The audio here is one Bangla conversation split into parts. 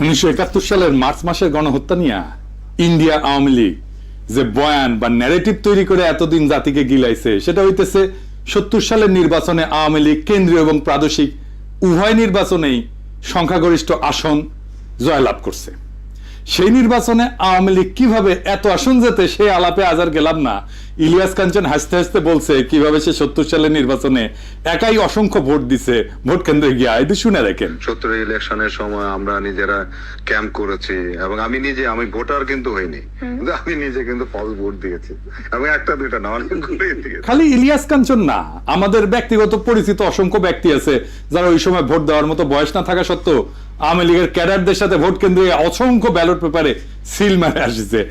1971 সালের মার্চ মাসের গণহত্যা নিয়ে ইন্ডিয়া আওয়ামী লীগ যে বয়ান বা ন্যারেটিভ তৈরি করে এতদিন জাতিকে গিলাইছে সেটা হইতেছে 70 সালের নির্বাচনে আওয়ামী লীগ কেন্দ্রীয় এবং প্রাদেশিক উভয় নির্বাচনেই সংখ্যাগরিষ্ঠ আসন জয়লাভ করছে। সেই নির্বাচনে আওয়ামী লীগ কিভাবে এত আসন যেতে সেই আলাপে আজ আর গেলাম না। ইলিয়াস কাঞ্চন হাসতে হাসতে বলছে কিভাবে সে 70 সালের নির্বাচনে একাই অসংখ্য ভোট দিছে ভোট কেন্দ্রে গিয়া। এটি শুনে দেখেন। 70 ইলেকশনের সময় আমরা নিজেরা ক্যাম্প করেছি এবং আমি ভোটার কিন্তু হইনি, কিন্তু আমি নিজে কিন্তু ফলস ভোট দিয়েছি এবং একটা দুইটা না অনেকগুলোই দিয়েছি। খালি ইলিয়াস কাঞ্চন না, আমাদের ব্যক্তিগত পরিচিত অসংখ্য ব্যক্তি আছে যারা ওই সময় ভোট দেওয়ার মতো বয়স না থাকা সত্ত্বেও আওয়ামী লীগের ক্যাডারদের সাথে ভোট কেন্দ্রে অসংখ্য ব্যালট পেপারে সিল মারে আসছে।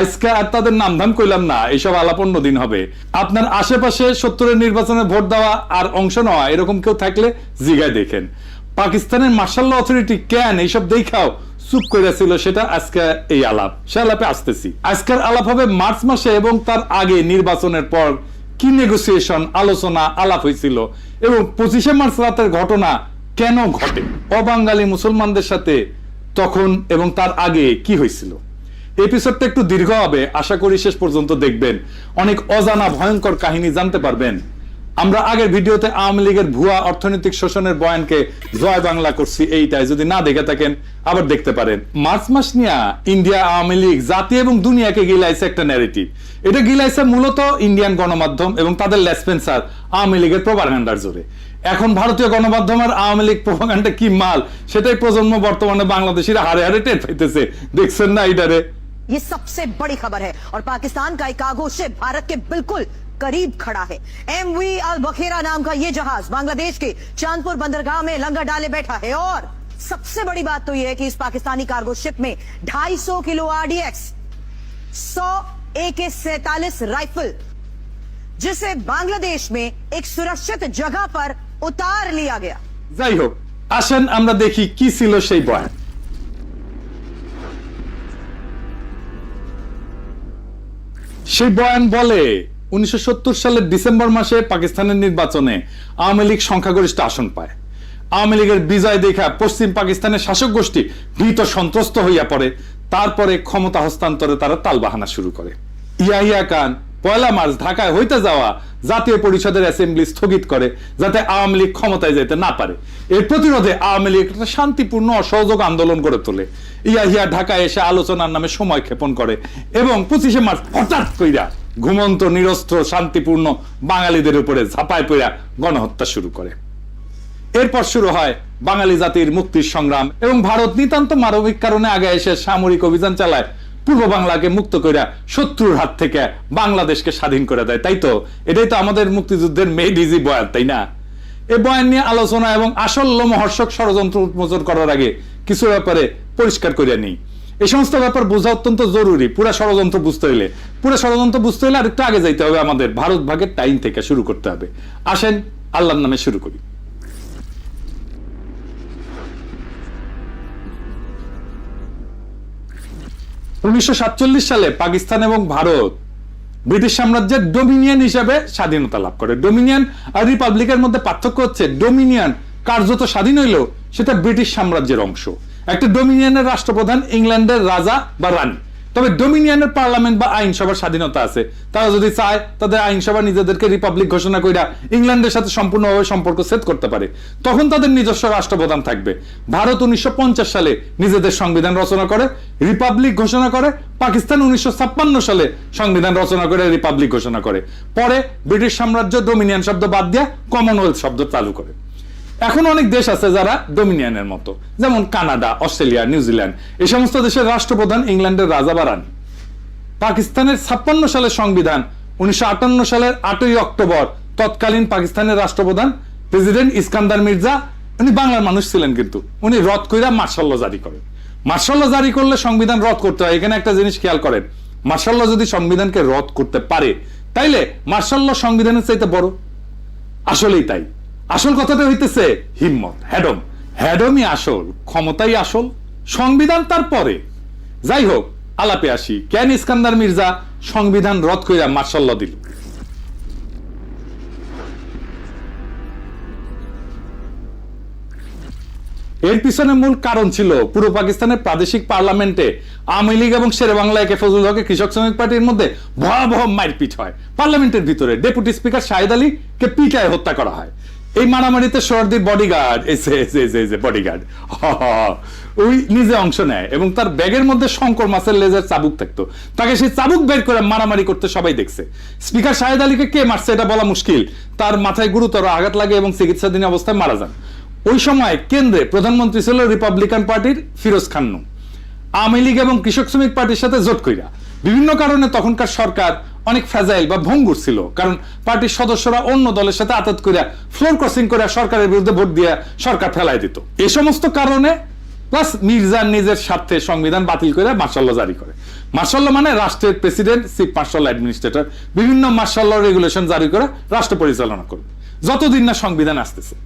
আজকে আর তাদের নামধাম কইলাম না, এইসব আলাপ অন্য দিন হবে। আপনার আশেপাশে 70-এর নির্বাচনে ভোট দেওয়া আর অংশ নেওয়া এরকম কেউ থাকলে জিগায় দেখেন। পাকিস্তানের মার্শাল ল অথরিটি কেন এইসব দেখাও চুপ করে ছিল, সেটা আজকে এই আলাপ, সে আলাপে আসতেছি। আজকের আলাপ হবে মার্চ মাসে এবং তার আগে নির্বাচনের পর কি নেগোসিয়েশন, আলোচনা, আলাপ হয়েছিল এবং 25শে মার্চ রাতের ঘটনা কেন ঘটে, অবাঙালি মুসলমানদের সাথে তখন এবং তার আগে কি হয়েছিল। এপিসোডটা একটু দীর্ঘ হবে, আশা করি শেষ পর্যন্ত দেখবেন। অনেক অজানা ভয়ঙ্কর কাহিনী জানতে পারবেন। আমরা আগের ভিডিওতে আওয়ামী লীগের ভুয়া অর্থনৈতিক শোষণের বয়ানকে জয় বাংলা করছি, এইটাই যদি না দেখে থাকেন আবার দেখতে পারেন। মার্চ মাস নিয়ে ইন্ডিয়া আওয়ামী লীগ জাতি এবং দুনিয়াকে গিলাইছে একটা ন্যারেটিভ। এটা গিলাইছে মূলত ইন্ডিয়ান গণমাধ্যম এবং তাদের লেসপেন্সার আওয়ামী লীগের প্রোপাগান্ডার জোরে। এখন ভারতীয় গণমাধ্যম আর আওয়ামী লীগ প্রোপাগান্ডা কি মাল সেটাই প্রজন্ম বর্তমানে বাংলাদেশিরা হারে হারে টের পাইতেছে। দেখছেন না এটারে? ये सबसे बड़ी खबर है और पाकिस्तान का एक कार्गो शिप भारत के बिल्कुल करीब खड़ा है। एमवी अल बखेरा नाम का ये जहाज बांग्लादेश के चांदपुर बंदरगाह में लंगर डाले बैठा है और सबसे बड़ी बात तो ये है कि इस पाकिस्तानी कार्गो शिप में 250 किलो आरडीएक्स, 100 AK-47 राइफल, जिसे बांग्लादेश में एक सुरक्षित जगह पर उतार लिया गया। যাই হোক, আসেন আমরা দেখি কি ছিল সেই বয়ান। সেই বয়ান বলে 1970 সালের ডিসেম্বর মাসে পাকিস্তানের নির্বাচনে আওয়ামী লীগ সংখ্যাগরিষ্ঠ আসন পায়। আওয়ামী লীগের বিজয় দেখা পশ্চিম পাকিস্তানের শাসক গোষ্ঠী ভীত সন্ত্রস্ত হইয়া পড়ে। তারপরে ক্ষমতা হস্তান্তরে তারা তালবাহানা শুরু করে। ইয়াহিয়া খান 1 মার্চ ঢাকায় হইতে যাওয়া জাতীয় পরিষদের অ্যাসেম্বলি স্থগিত করে যাতে আওয়ামী লীগ ক্ষমতায় যেতে না পারে। এর প্রতিরোধে আওয়ামী লীগ একটা শান্তিপূর্ণ অসহযোগ আন্দোলন গড়ে তোলে। ইয়াহিয়া ঢাকায় এসে আলোচনার নামে সময় ক্ষেপণ করে এবং 25শে মার্চ হঠাৎ কইরা ঘুমন্ত নিরস্ত্র শান্তিপূর্ণ বাঙালিদের উপরে ঝাঁপায় পড়া গণহত্যা শুরু করে। এরপর শুরু হয় বাঙালি জাতির মুক্তির সংগ্রাম এবং ভারত নিতান্ত মানবিক কারণে আগে এসে সামরিক অভিযান চালায়, পূর্ব বাংলাকে মুক্ত করে শত্রুর হাত থেকে বাংলাদেশকে স্বাধীন করে দেয়। তাই তো, এটাই তো আমাদের মুক্তিযুদ্ধের মেড ইজি বয়ান, তাই না? এই বয়ান নিয়ে আলোচনা এবং আসল লোমহর্ষক ষড়যন্ত্র উন্মোচন করার আগে কিছু ব্যাপারে পরিষ্কার করে নিই। এই সমস্ত ব্যাপার বোঝা অত্যন্ত জরুরি। পুরো ষড়যন্ত্র বুঝতে হইলে আর একটু আগে যাইতে হবে, আমাদের ভারত ভাগের টাইম থেকে শুরু করতে হবে। আসেন আল্লাহর নামে শুরু করি। উনিশশো 1947 সালে পাকিস্তান এবং ভারত ব্রিটিশ সাম্রাজ্যের ডোমিনিয়ন হিসেবে স্বাধীনতা লাভ করে। ডোমিনিয়ন আর রিপাবলিকের মধ্যে পার্থক্য হচ্ছে, ডোমিনিয়ন কার্যত স্বাধীন হইলেও সেটা ব্রিটিশ সাম্রাজ্যের অংশ। একটা ডোমিনিয়নের রাষ্ট্রপ্রধান ইংল্যান্ডের রাজা বা রানী, তবে ডোমিনিয়নের পার্লামেন্ট বা আইনসভার স্বাধীনতা আছে। তারা যদি চায় তাদের আইনসভা নিজেদেরকে রিপাবলিক ঘোষণা কইরা ইংল্যান্ডের সাথে সম্পূর্ণভাবে সম্পর্ক ছেদ করতে পারে, তখন তাদের নিজস্ব রাষ্ট্রপ্রধান থাকবে। ভারত 1950 সালে নিজেদের সংবিধান রচনা করে রিপাবলিক ঘোষণা করে। পাকিস্তান 1956 সালে সংবিধান রচনা করে রিপাবলিক ঘোষণা করে। পরে ব্রিটিশ সাম্রাজ্য ডোমিনিয়ন শব্দ বাদ দিয়ে কমনওয়েলথ শব্দ চালু করে। এখন অনেক দেশ আছে যারা ডোমিনিয়নের মতো, যেমন কানাডা, অস্ট্রেলিয়া, নিউজিল্যান্ড। এই সমস্ত দেশের রাষ্ট্রপ্রধান ইংল্যান্ডের রাজা বা রানী। পাকিস্তানের 56 সালের সংবিধান 1958 সালের 8ই অক্টোবর তৎকালীন পাকিস্তানের রাষ্ট্রপ্রধান প্রেসিডেন্ট ইস্কান্দার মির্জা, উনি বাংলার মানুষ ছিলেন, কিন্তু উনি রদ কইরা মার্শাল ল জারি করেন। মার্শাল ল জারি করলে সংবিধান রদ করতে হয়। এখানে একটা জিনিস খেয়াল করেন, মার্শাল ল যদি সংবিধানকে রদ করতে পারে তাইলে মার্শাল ল সংবিধানের চাইতে বড়। আসলেই তাই। আসল কথাটা হইতেছে হিম্মত, হ্যাডমই আসল, ক্ষমতাই আসল, সংবিধান তারপরে। যাই হোক, আলাপে আসি। কেন ইস্কান্দার মির্জা সংবিধান রদ কইরা মার্শাল ল দিল? এর পিছনে মূল কারণ ছিল পূর্ব পাকিস্তানের প্রাদেশিক পার্লামেন্টে আওয়ামী লীগ এবং শেরে বাংলা একে ফজলুল হকের কৃষক শ্রমিক পার্টির মধ্যে ভয়াবহ মারপিট হয়। পার্লামেন্টের ভিতরে ডেপুটি স্পিকার শাহিদ আলীকে পিটায় হত্যা করা হয়। এই মারামারিতে সোহরাওয়ার্দীর বডিগার্ড বডিগার্ড ওই নিজে অংশ নেয় এবং তার ব্যাগের মধ্যে শঙ্কর মাছের লেজের চাবুক থাকতো। তাকে সেই চাবুক বের করে মারামারি করতে সবাই দেখছে। স্পিকার শাহিদ আলীকে কে মারছে এটা বলা মুশকিল, তার মাথায় গুরুতর আঘাত লাগে এবং চিকিৎসাধীন অবস্থায় মারা যান। ওই সময় কেন্দ্রে প্রধানমন্ত্রী ছিল রিপাবলিকান পার্টির ফিরোজ খান্নু। আওয়ামী লীগ এবং কৃষক শ্রমিক পার্টির সাথে জোট কইরা বিভিন্ন কারণে তখনকার সরকার অনেক ফ্যাজাইল বা ভঙ্গুর ছিল, কারণ পার্টির সদস্যরা অন্য দলের সাথে আতাত কইরা ফ্লোর ক্রসিং করে সরকারের বিরুদ্ধে ভোট দিয়ে সরকার ফেলাই দিত। এই সমস্ত কারণে প্লাস মির্জা নিজের স্বার্থে সংবিধান বাতিল করে মার্শাল ল জারি করে। মার্শাল ল মানে রাষ্ট্রের প্রেসিডেন্ট, চিফ মার্শাল অ্যাডমিনিস্ট্রেটর বিভিন্ন মার্শাল ল রেগুলেশন জারি করে রাষ্ট্র পরিচালনা করবে যতদিন না সংবিধান আসতেছে।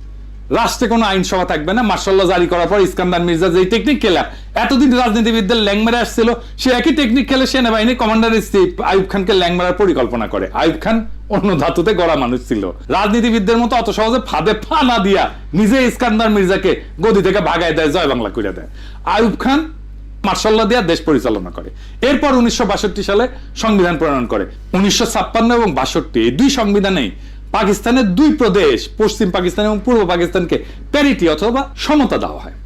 রাষ্ট্রে কোনো আইনসভা থাকবে না। মার্শাল ল জারি করার পর ইস্কান্দার মির্জা যে টেকনিক খেলা এতদিন রাজনীতিবিদদের ল্যাং মেরে আসছিল, সে একই টেকনিক খেলে সেনাবাহিনী কমান্ডার ইন চিফ আইয়ুব খানকে ল্যাং মারার পরিকল্পনা করে। আইয়ুব খান অন্য ধাতুতে গড়া মানুষ ছিল, রাজনীতিবিদদের মতো অত সহজে ফাঁদে পা না দিয়া নিজে ইস্কান্দার মির্জাকে গদি থেকে ভাগায় দেয়, জয় বাংলা করে দেয়। আইয়ুব খান মার্শাল ল দিয়া দেশ পরিচালনা করে। এরপর 1962 সালে সংবিধান প্রণয়ন করে। 1956 এবং 62 এই দুই সংবিধানেই পাকিস্তানের দুই প্রদেশ পশ্চিম পাকিস্তান এবং পূর্ব পাকিস্তানকে প্যারিটি অথবা সমতা দেওয়া হয়।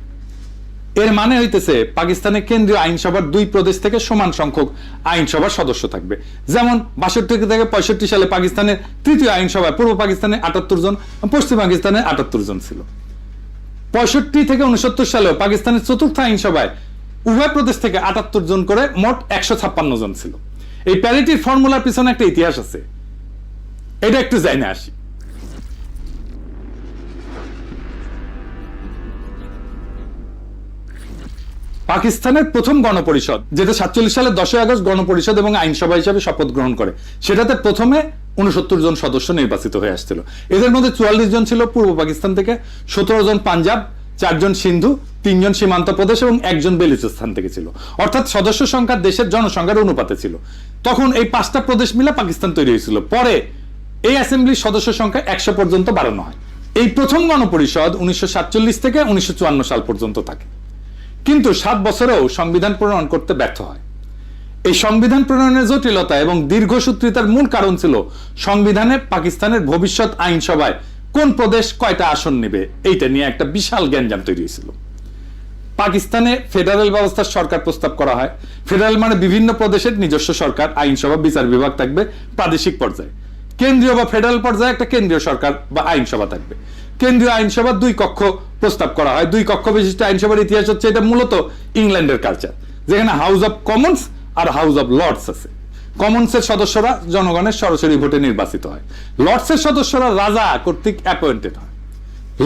এর মানে হইতেছে পাকিস্তানের কেন্দ্রীয় আইনসভার দুই প্রদেশ থেকে সমান সংখ্যক আইনসভার সদস্য থাকবে। যেমন 62 থেকে 65 সালে পাকিস্তানের তৃতীয় আইনসভায় পূর্ব পাকিস্তানে 78 জন, পশ্চিম পাকিস্তানে 78 জন ছিল। 65 থেকে 69 সালেও পাকিস্তানের চতুর্থ আইনসভায় উভয় প্রদেশ থেকে 78 জন করে মোট 156 জন ছিল। এই প্যারিটির ফর্মুলার পিছনে একটা ইতিহাস আছে, এটা একটু জানা আসি। পাকিস্তানের প্রথম গণপরিষদ, যেটা 47 সালের 10 আগস্ট গণপরিষদ এবং আইনসভা হিসাবে শপথ গ্রহণ করে, সেটাতে প্রথমে 69 জন সদস্য নির্বাচিত হয়ে আসছিল। এদের মধ্যে 44 জন ছিল পূর্ব পাকিস্তান থেকে, 17 জন পাঞ্জাব, 4 জন সিন্ধু, 3 জন সীমান্ত প্রদেশ এবং 1 জন বেলুচিস্তান থেকে ছিল। অর্থাৎ সদস্য সংখ্যা দেশের জনসংখ্যার অনুপাতে ছিল। তখন এই 5টা প্রদেশ মিলে পাকিস্তান তৈরি হয়েছিল। পরে এই অ্যাসেম্বলির সদস্য সংখ্যা 100 পর্যন্ত বাড়ানো হয়। এই প্রথম গণপরিষদ 1947 থেকে 1954 সাল পর্যন্ত থাকে, কিন্তু 7 বছরেও সংবিধান প্রণয়ন করতে ব্যর্থ হয়। এই সংবিধান প্রণয়নের জটিলতা এবং দীর্ঘসূত্রিতার মূল কারণ ছিল সংবিধানে পাকিস্তানের ভবিষ্যৎ আইনসভায় কোন প্রদেশ কয়টা আসন নেবে এইটা নিয়ে একটা বিশাল গ্যাঞ্জাম তৈরি হয়েছিল। পাকিস্তানে ফেডারেল ব্যবস্থার সরকার প্রস্তাব করা হয়। ফেডারেল মানে বিভিন্ন প্রদেশের নিজস্ব সরকার, আইনসভা, বিচার বিভাগ থাকবে প্রাদেশিক পর্যায়ে। কেন্দ্রীয় বা ফেডারেল পর্যায়ে একটা কেন্দ্রীয় সরকার বা আইনসভা থাকবে। কেন্দ্রীয় আইনসভা 2 কক্ষ প্রস্তাব করা হয়। 2 কক্ষ বিশিষ্ট আইনসভার ইতিহাস হচ্ছে, এটা মূলত ইংল্যান্ডের কালচার, যেখানে হাউস অব কমন্স আর হাউস অব লর্ডস আছে। কমন্সের সদস্যরা জনগণের সরাসরি ভোটে নির্বাচিত হয়। লর্ডসের সদস্যরা রাজা কর্তৃক অ্যাপয়েন্টেড হয়।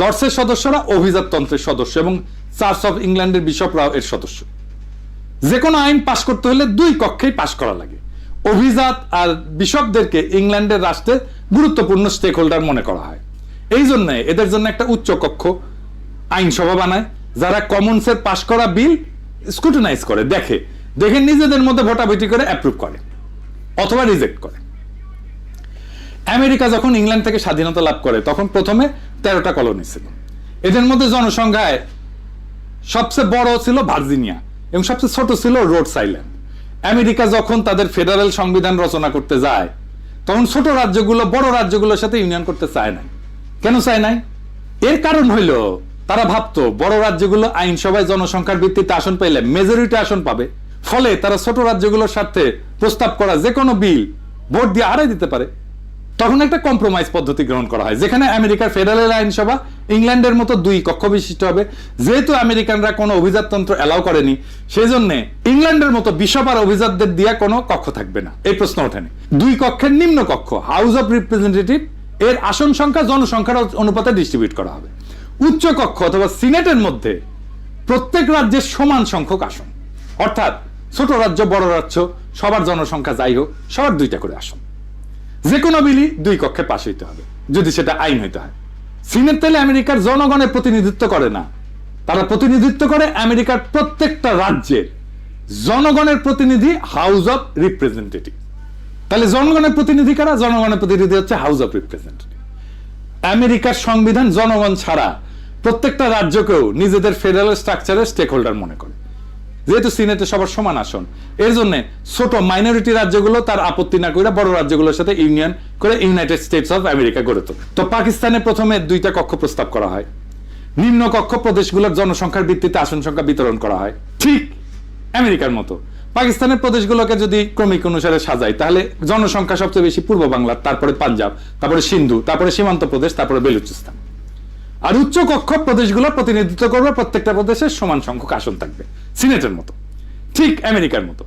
লর্ডসের সদস্যরা অভিজাততন্ত্রের সদস্য এবং চার্চ অফ ইংল্যান্ডের বিশপরাও এর সদস্য। যে কোনো আইন পাশ করতে হলে 2 কক্ষেই পাশ করা লাগে। অভিজাত আর বিশপদেরকে ইংল্যান্ডের রাষ্ট্রের গুরুত্বপূর্ণ স্টেক হোল্ডার মনে করা হয়। এই জন্য এদের জন্য একটা উচ্চ কক্ষ আইনসভা বানায়, যারা কমন্সের পাশ করা বিল স্ক্রুটিনাইজ করে, দেখে নিজেদের মধ্যে ভোটাভুটি করে অ্যাপ্রুভ করে অথবা রিজেক্ট করে। আমেরিকা যখন ইংল্যান্ড থেকে স্বাধীনতা লাভ করে তখন প্রথমে 13টা কলোনি ছিল। এদের মধ্যে জনসংখ্যায় সবচেয়ে বড় ছিল ভার্জিনিয়া এবং সবচেয়ে ছোট ছিল রোডস আইল্যান্ড। আমেরিকা যখন তাদের ফেডারেল সংবিধান রচনা করতে যায় তখন ছোট রাজ্যগুলো বড় রাজ্যগুলোর সাথে ইউনিয়ন করতে চায় নাই। কেন চায় নাই? এর কারণ হইল তারা ভাবতো বড় রাজ্যগুলো আইনসভায় জনসংখ্যার ভিত্তিতে আসন পাইলে মেজরিটি আসন পাবে, ফলে তারা ছোট রাজ্যগুলোর সাথে প্রস্তাব করা যে কোনো বিল ভোট দিয়ে হারাই দিতে পারে। তখন একটা কম্প্রোমাইজ পদ্ধতি গ্রহণ করা হয়, যেখানে আমেরিকার ফেডারেল আইনসভা ইংল্যান্ডের মতো 2 কক্ষ বিশিষ্ট হবে। যেহেতু আমেরিকানরা কোনো অভিজাততন্ত্র এলাও করেনি, সেই জন্য ইংল্যান্ডের মতো বিশপ আর অভিজাতদের দিয়ে কোনো কক্ষ থাকবে না, এই প্রশ্ন ওঠেনি। 2 কক্ষের নিম্ন কক্ষ হাউস অফ রিপ্রেজেন্টেটিভ এর আসন সংখ্যা জনসংখ্যার অনুপাতে ডিস্ট্রিবিউট করা হবে। উচ্চ কক্ষ অথবা সিনেটের মধ্যে প্রত্যেক রাজ্যের সমান সংখ্যক আসন, অর্থাৎ ছোট রাজ্য বড় রাজ্য সবার জনসংখ্যা যাই হোক সবার 2টা করে আসন। যে কোনো বিলই 2 কক্ষে পাশ হইতে হবে যদি সেটা আইন হইতে হয়। সিনেট তাহলে আমেরিকার জনগণের প্রতিনিধিত্ব করে না, তারা প্রতিনিধিত্ব করে আমেরিকার প্রত্যেকটা রাজ্যের জনগণের প্রতিনিধি হাউস অফ রিপ্রেজেন্টেটিভ। তাহলে জনগণের প্রতিনিধি কারা? জনগণের প্রতিনিধি হচ্ছে হাউস অফ রিপ্রেজেন্টেটিভ। আমেরিকার সংবিধান জনগণ ছাড়া প্রত্যেকটা রাজ্যকেও নিজেদের ফেডারেল স্ট্রাকচারের স্টেক হোল্ডার মনে করে। যেহেতু সিনেটে সবার সমান আসন, এর জন্য ছোট মাইনরিটি রাজ্যগুলো তার আপত্তি না করে বড় রাজ্যগুলোর সাথে ইউনিয়ন করে ইউনাইটেড স্টেটস অফ আমেরিকা গড়ে তোলে। তো পাকিস্তানে প্রথমে 2টা কক্ষ প্রস্তাব করা হয়। নিম্ন কক্ষ প্রদেশগুলোর জনসংখ্যার ভিত্তিতে আসন সংখ্যা বিতরণ করা হয়, ঠিক আমেরিকার মতো। পাকিস্তানের প্রদেশগুলোকে যদি ক্রমিক অনুসারে সাজায়, তাহলে জনসংখ্যা সবচেয়ে বেশি পূর্ব বাংলার, তারপরে পাঞ্জাব, তারপরে সিন্ধু, তারপরে সীমান্ত প্রদেশ, তারপরে বেলুচিস্তান। আর উচ্চ কক্ষ প্রদেশগুলো প্রতিনিধিত্ব করবে প্রত্যেকটা প্রদেশের সমান সংখ্যক আসন থাকবে, সিনেটের মতো, ঠিক আমেরিকার মতো।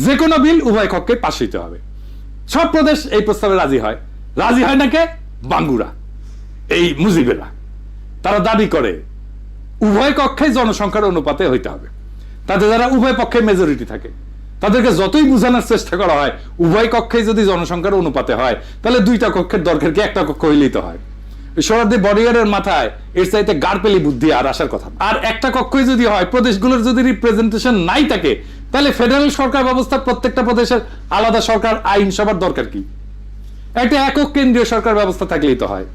যে কোনো বিল উভয় কক্ষে পাশ হইতে হবে। সব প্রদেশ এই প্রস্তাবে রাজি হয়। রাজি হয় না কে? বাঙ্গুরা, এই মুজিবেরা। তারা দাবি করে উভয় কক্ষে জনসংখ্যার অনুপাতে হইতে হবে। তাতে যারা উভয় পক্ষে মেজরিটি থাকে, তাদেরকে যতই বোঝানোর চেষ্টা করা হয় উভয় কক্ষে যদি জনসংখ্যার অনুপাতে হয়, তাহলে 2টা কক্ষের দরকার কি, একটা কক্ষ হইলেই তো হয়। সোহরাওয়ার্দী বডিগার্ডের মাথায় এর চাইতে গাড়পেলি বুদ্ধি আর আসার কথা। আর একটা কক্ষই যদি হয়, প্রদেশগুলোর যদি রিপ্রেজেন্টেশন নাই থাকে, তাহলে ফেডারেল সরকার ব্যবস্থা প্রত্যেকটা প্রদেশের আলাদা সরকার আইনসভার দরকার কি? একটা একক কেন্দ্রীয় সরকার ব্যবস্থা থাকলেই তো হয়,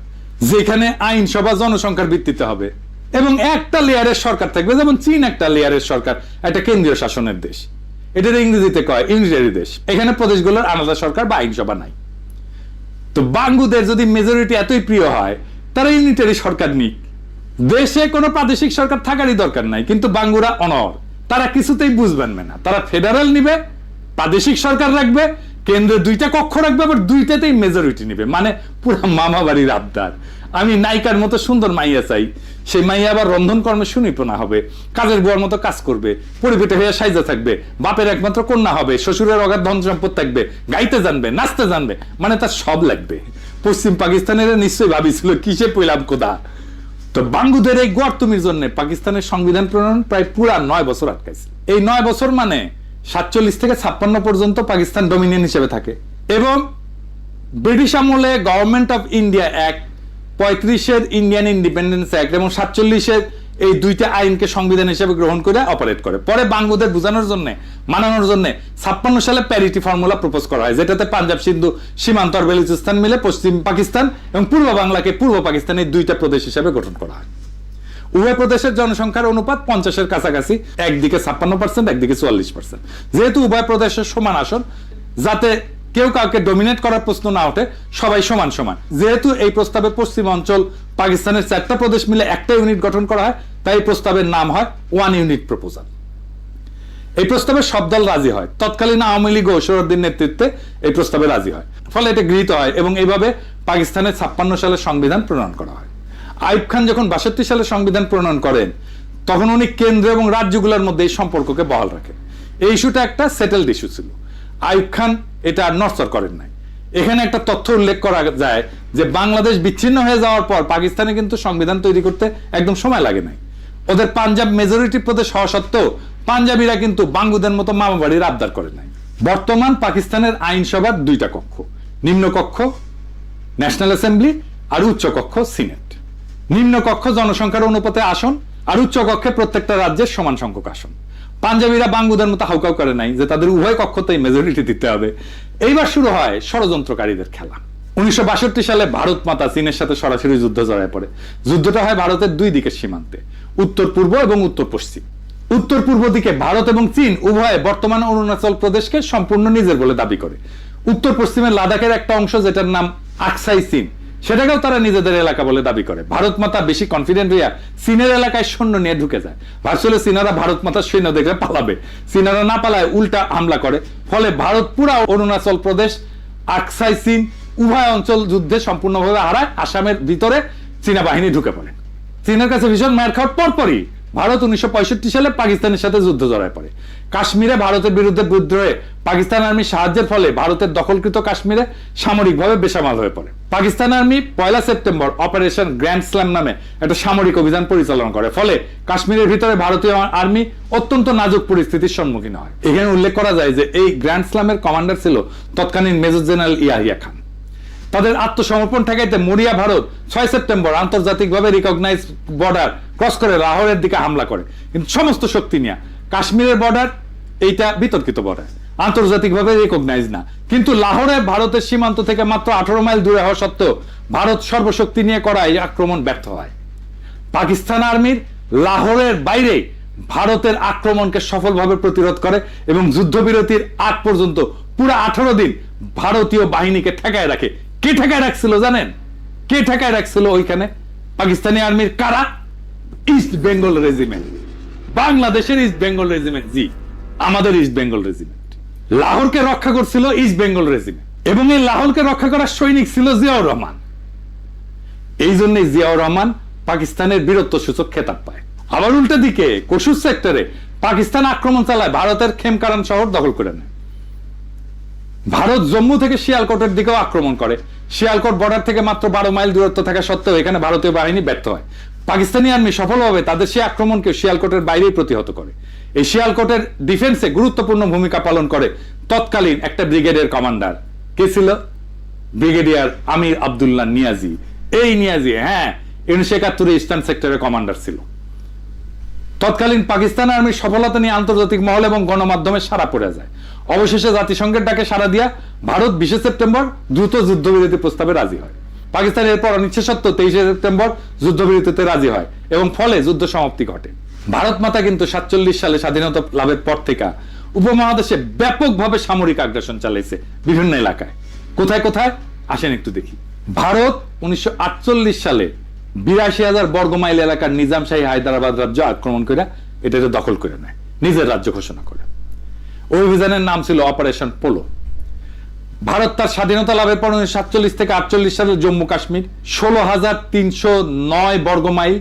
যেখানে আইনসভা জনসংখ্যার ভিত্তিতে হবে এবং একটা লেয়ারের সরকার থাকবে। যেমন চীন একটা লেয়ারের সরকার, একটা কেন্দ্রীয় শাসনের দেশ, এটার ইংরেজিতে কয় ইউনিটারি দেশ। এখানে প্রদেশগুলোর আলাদা সরকার বা আইনসভা নাই। তো বাঙ্গুদের যদি মেজরিটি এতই প্রিয় হয়, তারা ইউনিটারি সরকার নিক, দেশে কোনো প্রাদেশিক সরকার থাকারই দরকার নাই। কিন্তু বাঙ্গুরা অনর, তারা কিছুতেই বুঝবেন না। তারা ফেডারেল নিবে, প্রাদেশিক সরকার রাখবে, কেন্দ্রে 2টা কক্ষ রাখবে, আবার 2টাতেই মেজরিটি নিবে। মানে পুরো মামা বাড়ির আবদার। আমি নায়িকার মতো সুন্দর মাইয়া চাই, সেই মাইয়া আবার রন্ধন কর্মে সুনিপুণা হবে, কাজের বুয়ার মতো কাজ করবে, পরিপেটে হয়ে সাইজা থাকবে, বাপের একমাত্র কন্যা হবে, শ্বশুরের অগাধ ধন সম্পদ থাকবে, গাইতে জানবে, নাচতে জানবে, মানে তার সব লাগবে। পশ্চিম পাকিস্তানের নিশ্চয়ই ভাবিছিল কিসে পইলাম কোদা। তো বাঙ্গুদের এই গর্তুমির জন্য পাকিস্তানের সংবিধান প্রণয়ন প্রায় পুরা 9 বছর আটকাইছে। এই 9 বছর মানে 47 থেকে 56 পর্যন্ত পাকিস্তান ডমিনিয়ন হিসেবে থাকে। এবং ব্রিটিশ আমলে গভর্নমেন্ট অফ ইন্ডিয়া অ্যাক্ট, 35-এর ইন্ডিয়ান ইন্ডিপেন্ডেন্স অ্যাক্ট এবং 47-এর এই 2টা আইনকে সংবিধান হিসেবে গ্রহণ করে অপারেট করে। পরে বাঙ্গুদের বোঝানোর জন্য, মানানোর জন্য 56 সালে প্যারিটি ফর্মুলা প্রপোজ করা হয়, যেটাতে পাঞ্জাব, সিন্ধু, সীমান্ত আর বেলুচিস্তান মিলে পশ্চিম পাকিস্তান এবং পূর্ব বাংলাকে পূর্ব পাকিস্তানের 2টা প্রদেশ হিসেবে গঠন করা হয়। উভয় প্রদেশের জনসংখ্যার অনুপাত 50-এর কাছাকাছি, একদিকে 56%, একদিকে 44%। যেহেতু উভয় প্রদেশের সমান আসন, যাতে কেউ কাউকে ডমিনেট করার প্রশ্ন না ওঠে, সবাই সমান সমান। যেহেতু এই প্রস্তাবে পশ্চিম অঞ্চল পাকিস্তানের 4টা প্রদেশ মিলে একটা ইউনিট গঠন করা হয়, তাই এই প্রস্তাবের নাম হয় 1 ইউনিট প্রপোজাল। এই প্রস্তাবে সব দল রাজি হয়। তৎকালীন আওয়ামী লীগ ও সোহরাওয়ার্দীর নেতৃত্বে এই প্রস্তাবে রাজি হয়, ফলে এটা গৃহীত হয় এবং এইভাবে পাকিস্তানের 56 সালে সংবিধান প্রণয়ন করা হয়। আইয়ুব খান যখন 62 সালে সংবিধান প্রণয়ন করেন, তখন উনি কেন্দ্র এবং রাজ্যগুলোর মধ্যে এই সম্পর্ককে বহাল রাখেন। এই ইস্যুটা একটা সেটেলড ইস্যু ছিল। আইয়ুব খান এটা আর নড়চড় করেন নাই। এখানে একটা তথ্য উল্লেখ করা যায় যে বাংলাদেশ বিচ্ছিন্ন হয়ে যাওয়ার পর পাকিস্তানে কিন্তু সংবিধান তৈরি করতে একদম সময় লাগে নাই। ওদের পাঞ্জাব মেজরিটি প্রদেশ হওয়া সত্ত্বেও পাঞ্জাবিরা কিন্তু বাঙ্গুদের মতো মামা বাড়ির আবদার করে নাই। বর্তমান পাকিস্তানের আইনসভার 2টা কক্ষ, নিম্ন কক্ষ ন্যাশনাল অ্যাসেম্বলি আর উচ্চ কক্ষ সিনেট। নিম্ন কক্ষ জনসংখ্যার অনুপাতে আসন, আর উচ্চ কক্ষে প্রত্যেকটা রাজ্যের সমান সংখ্যক আসন। পাঞ্জাবিরা বাঙ্গুদের মতো হাউকাউ করে নাই যে তাদের উভয় কক্ষতেই মেজরিটি দিতে হবে। এইবার শুরু হয় ষড়যন্ত্রকারীদের খেলা। 1962 সালে ভারত মাতা চীনের সাথে সরাসরি যুদ্ধ জড়ায় পড়ে। যুদ্ধটা হয় ভারতের 2 দিকের সীমান্তে, উত্তর পূর্ব এবং উত্তর পশ্চিম। উত্তর পূর্ব দিকে ভারত এবং চীন উভয়ে বর্তমান অরুণাচল প্রদেশকে সম্পূর্ণ নিজের বলে দাবি করে। উত্তর পশ্চিমে লাদাখের একটা অংশ, যেটার নাম আকসাই চীন, সেটাকেও তারা নিজেদের এলাকা বলে দাবি করে। ভারত মাতা বেশি কনফিডেন্ট হইয়া চীনের এলাকায় সৈন্য নিয়ে ঢুকে যায়। ভাবছিল চীনারা ভারত মাতার সৈন্য দেখে পালাবে, চীনারা না পালায় উল্টা হামলা করে। ফলে ভারত পুরা অরুণাচল প্রদেশ, আকসাই চীন উভয় অঞ্চল যুদ্ধে সম্পূর্ণভাবে হারায়। আসামের ভিতরে চীনা বাহিনী ঢুকে পড়ে। চীনের কাছে ভীষণ মার খাওয়ার পরপরই ভারত 1965 সালে পাকিস্তানের সাথে যুদ্ধ জড়ায় পড়ে। কাশ্মীরে ভারতের বিরুদ্ধে বিদ্রোহে পাকিস্তান আর্মি সাহায্যের ফলে ভারতের দখলকৃত কাশ্মীরে সামরিকভাবে বেসামাল হয়ে পড়ে। Pakistan army 1 September operation grand slam নামে একটা সামরিক অভিযান পরিচালনা করে। ফলে কাশ্মীরের ভিতরে ভারতীয় আর্মি অত্যন্ত নাজুক পরিস্থিতির সম্মুখীন হয়। এখানে উল্লেখ করা যায় যে এই গ্র্যান্ড স্ল্যামের কমান্ডার ছিল তৎকালীন মেজর জেনারেল ইয়াহিয়া খান। তাদের আত্মসমর্পণ ঠেকাইতে মরিয়া ভারত 6 সেপ্টেম্বর আন্তর্জাতিকভাবে রিকগনাইজ বর্ডার ক্রস করে লাহোরের দিকে হামলা করে, কিন্তু সমস্ত শক্তি নিয়ে। কাশ্মীরের বর্ডার এইটা বিতর্কিত বর্ডার, আন্তর্জাতিকভাবে রিকগনাইজ না, কিন্তু লাহোরে ভারতের সীমান্ত থেকে মাত্র 18 মাইল দূরে হওয়া সত্ত্বেও ভারত সর্বশক্তি নিয়ে করা এই আক্রমণ ব্যর্থ হয়। পাকিস্তান আর্মির লাহোরের বাইরে ভারতের আক্রমণকে সফলভাবে প্রতিরোধ করে এবং যুদ্ধবিরতির আগ পর্যন্ত পুরো 18 দিন ভারতীয় বাহিনীকে ঠেকায় রাখে। কে ঠেকায় রাখছিল জানেন? কে ঠেকায় রাখছিল ওইখানে? পাকিস্তানি আর্মির কারা? ইস্ট বেঙ্গল রেজিমেন্ট, বাংলাদেশের ইস্ট বেঙ্গল রেজিমেন্ট। জি, আমাদের ইস্ট বেঙ্গল রেজিমেন্ট লাহোরকে রক্ষা করছিল ইস্ট বেঙ্গল রেজিমেন্ট, এবং এই লাহোরকে রক্ষা করার সৈনিক ছিল জিয়াউর রহমান। এই জন্য জিয়াউর রহমান পাকিস্তানের বীরত্ব সূচক খেতাব পায়। আবার উল্টা দিকে কসুর সেক্টরে পাকিস্তান আক্রমণ চালায়, ভারতের খেমকারান শহর দখল করে নেয়। ভারত জম্মু থেকে শিয়ালকোটের দিকেও আক্রমণ করে। শিয়ালকোট বর্ডার থেকে মাত্র 12 মাইল দূরত্ব থাকা সত্ত্বেও এখানে ভারতীয় বাহিনী ব্যর্থ হয়। পাকিস্তানি আর্মি সফলভাবে তাদের সেই আক্রমণকে শিয়ালকোটের বাইরেই প্রতিহত করে। এই শিয়ালকোটের ডিফেন্সে গুরুত্বপূর্ণ ভূমিকা পালন করে তৎকালীন একটা ব্রিগেডের কমান্ডার। কে ছিল? ব্রিগেডিয়ার আমির আব্দুল্লাহ নিয়াজি। এই নিয়াজি 1971 ইস্টার্ন সেক্টরের কমান্ডার ছিল। তৎকালীন পাকিস্তান আর্মির সফলতা নিয়ে আন্তর্জাতিক মহল এবং গণমাধ্যমে সাড়া পড়ে যায়। অবশেষে জাতিসংঘের ডাকে সাড়া দিয়া ভারত 20 সেপ্টেম্বর দ্রুত যুদ্ধবিরতি প্রস্তাবে রাজি হয়। পাকিস্তান এরপর অনিচ্ছা সত্ত্বেও 23 সেপ্টেম্বর যুদ্ধবিরতিতে রাজি হয় এবং ফলে যুদ্ধ সমাপ্তি ঘটে। ভারত মাতা কিন্তু 47 সালে স্বাধীনতা লাভের পর থেকে উপমহাদেশে ব্যাপকভাবে সামরিক আগ্রাসন চালাইছে বিভিন্ন এলাকায়। কোথায় কোথায় আসেন একটু দেখি। ভারত 1948 সালে 82,000 বর্গমাইল এলাকার নিজামশাহী হায়দ্রাবাদ রাজ্য আক্রমণ করে এটাকে দখল করে নেয়, নিজের রাজ্য ঘোষণা করে। ওই অভিযানের নাম ছিল অপারেশন পোলো। ভারত তার স্বাধীনতা লাভের পর 1947 থেকে 48 সালে জম্মু কাশ্মীর 16,309 বর্গমাইল,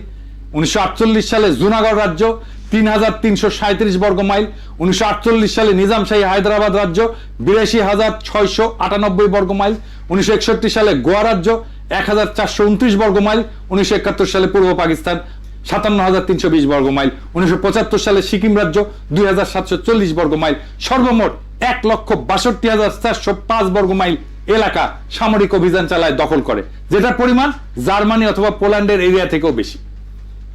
1948 সালে জুনাগড় রাজ্য 3,337 বর্গমাইল, 1948 সালে নিজামশাহী হায়দ্রাবাদ রাজ্য 82,698 বর্গমাইল, 1961 সালে গোয়া রাজ্য 1,429 বর্গমাইল, 1971 সালে পূর্ব পাকিস্তান 57,320 বর্গমাইল, 1975 সালে সিকিম রাজ্য 2,740 বর্গমাইল, সর্বমোট 1,62,405 বর্গমাইল এলাকা সামরিক অভিযান চালায় দখল করে, যেটার পরিমাণ জার্মানি অথবা পোল্যান্ডের এরিয়া থেকেও বেশি।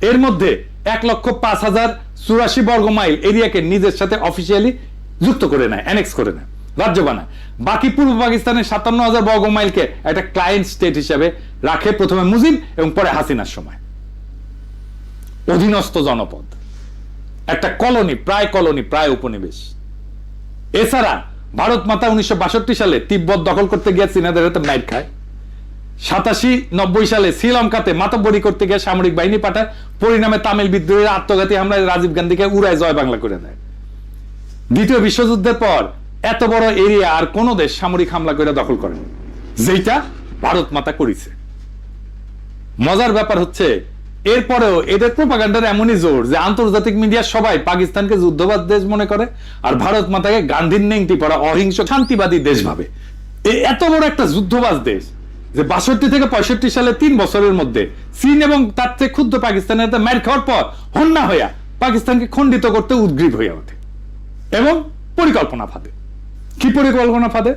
এর মধ্যে 1,05,084 বর্গমাইল এরিয়াকে নিজের সাথে অফিসিয়ালি যুক্ত করে নেয়, অ্যানেক্স করে নেয়, রাজ্য বানায়। বাকি পূর্ব পাকিস্তানের 57,000 বর্গমাইলকে একটা ক্লায়েন্ট স্টেট হিসেবে রাখে, প্রথমে মুজিব এবং পরে হাসিনার সময়। অধীনস্থ জনপদ, একটা কলোনি, প্রায় উপনিবেশ। এছাড়া ভারত মাতা 1962 সালে তিব্বত দখল করতে গিয়ে চীনাদের হাতে মাইর খায়। 87-90 সালে শ্রীলঙ্কাতে মাতব্বরি করতে গিয়ে সামরিক বাহিনী পাঠায়, পরিণামে তামিল বিদ্রোহীরা আত্মঘাতী হামলায় রাজীব গান্ধীকে উড়ায় জয় বাংলা করে দেয়। দ্বিতীয় বিশ্বযুদ্ধের পর এত বড় এরিয়া আর কোন দেশ সামরিক হামলা করে দখল করেনি, যেটা ভারত মাতা করেছে। মজার ব্যাপার হচ্ছে এরপরেও এদের প্রোপাগান্ডার এমনই জোর যে আন্তর্জাতিক মিডিয়া সবাই পাকিস্তানকে যুদ্ধবাদ দেশ মনে করে আর ভারত মাতাকে গান্ধীর নেংটি পড়া অহিংস শান্তিবাদী দেশ ভাবে। এত বড় একটা যুদ্ধবাজ দেশ যে 62 থেকে 65 সালে 3 বছরের মধ্যে চীন এবং তার চেয়ে ক্ষুদ্র পাকিস্তানের মার খাওয়ার পর হন্যা হইয়া পাকিস্তানকে খণ্ডিত করতে উদ্গ্রীব হইয়া ওঠে এবং পরিকল্পনা ফাঁদে। কি পরিকল্পনা ফাঁদে?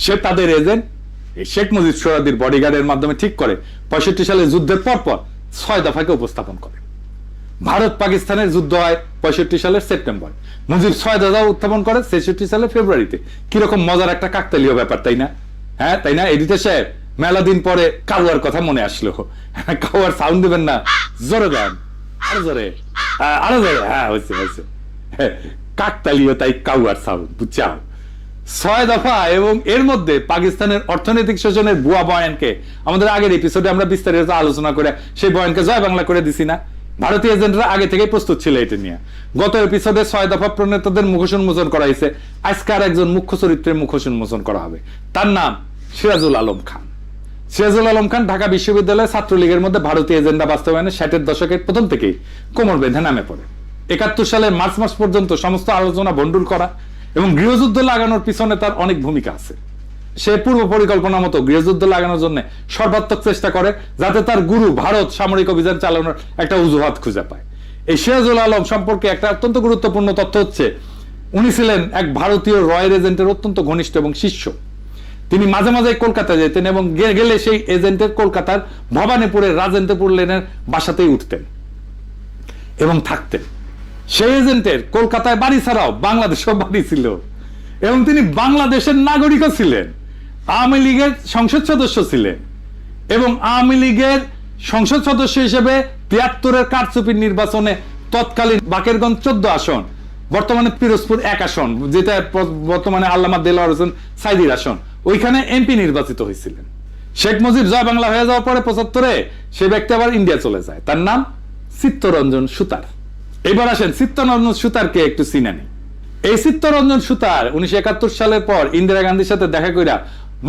সে তাদের এজেন্ট শেখ মুজিব সোহরাওয়ার্দীর বডিগার্ডের মাধ্যমে ঠিক করে 65 সালে যুদ্ধের পর 6 দফাকে উপস্থাপন করে। ভারত পাকিস্তানের যুদ্ধ হয় 65 সালের সেপ্টেম্বর, মুজিব 6 দফা উত্থাপন করে 66 সালের ফেব্রুয়ারিতে। কিরকম মজার একটা কাকতালীয় ব্যাপার, তাই না? তাই না এডিটর সাহেব? মেলা দিন পরে কাউয়ার কথা মনে আসলো। কাউয়ার সাউন্ড দেবেন না? জোরে দেন, আরো জোরে, আরো জোরে। হয়েছে কাকতালীয়, তাই কাউয়ার সাউন্ড, বুঝছাও? 6 দফা এবং এর মধ্যে পাকিস্তানের অর্থনৈতিক শোষণের ভুয়া বয়ানকে আমাদের আগের এপিসোডে আমরা বিস্তারিত আলোচনা করে সেই বয়ানকে জয় বাংলা করে দিছি না? ভারতীয় এজেন্টরা আগে থেকেই প্রস্তুত ছিল এটা নিয়ে। গত এপিসোডে 6 দফা প্রণেতাদের মুখোশ উন্মোচন করা হয়েছে। আজকে আর একজন মুখ্য চরিত্রের মুখোশ উন্মোচন করা হবে, তার নাম সিরাজুল আলম খান। সিরাজুল আলম খান ঢাকা বিশ্ববিদ্যালয়ের ছাত্রলীগের মধ্যে ভারতীয় এজেন্ডা বাস্তবায়নে 60-এর দশকের প্রথম থেকেই কোমর বেঁধে নামে পড়ে। 71 সালের মার্চ মাস পর্যন্ত সমস্ত আলোচনা ভণ্ডুল করা এবং গৃহযুদ্ধ লাগানোর পিছনে তার অনেক ভূমিকা আছে। সে পূর্ব পরিকল্পনা মতো গৃহযুদ্ধ লাগানোর জন্য সর্বাত্মক চেষ্টা করে, যাতে তার গুরু ভারত সামরিক অভিযান চালানোর একটা অজুহাত খুঁজে পায়। এই সিরাজুল আলম সম্পর্কে একটা অত্যন্ত গুরুত্বপূর্ণ তথ্য হচ্ছে, উনি ছিলেন এক ভারতীয় রয়্যাল এজেন্টের অত্যন্ত ঘনিষ্ঠ এবং শিষ্য। তিনি মাঝে মাঝে কলকাতা যেতেন এবং গেলে সেই এজেন্টের কলকাতার ভবানীপুরের রাজেন্দ্রপুর লেনের বাসাতেই উঠতেন এবং থাকতেন। সেই এজেন্টের কলকাতায় বাড়ি ছাড়াও বাংলাদেশেও বাড়ি ছিল এবং তিনি বাংলাদেশের নাগরিকও ছিলেন। আওয়ামী লীগের সংসদ সদস্য ছিলেন এবং আওয়ামী লীগের সংসদ সদস্য হিসেবে ৭৩-এর কারচুপির নির্বাচনে তৎকালীন বাকেরগঞ্জ 14 আসন, বর্তমানে পিরোজপুর 1 আসন, যেটা বর্তমানে আল্লামা দেলোয়ার হোসেন সাইদির আসন, ওইখানে এমপি নির্বাচিত হয়েছিলেন। শেখ মুজিব জয় বাংলা হয়ে যাওয়ার পরে ৭৫-এ সে ব্যক্তি আবার ইন্ডিয়া চলে যায়। তার নাম চিত্তরঞ্জন সুতার। এবার আসেন চিত্তরঞ্জন সুতারকে একটু চিনে নিই। এই চিত্তরঞ্জন সুতার 1971 সালের পর ইন্দিরা গান্ধীর সাথে দেখা কইরা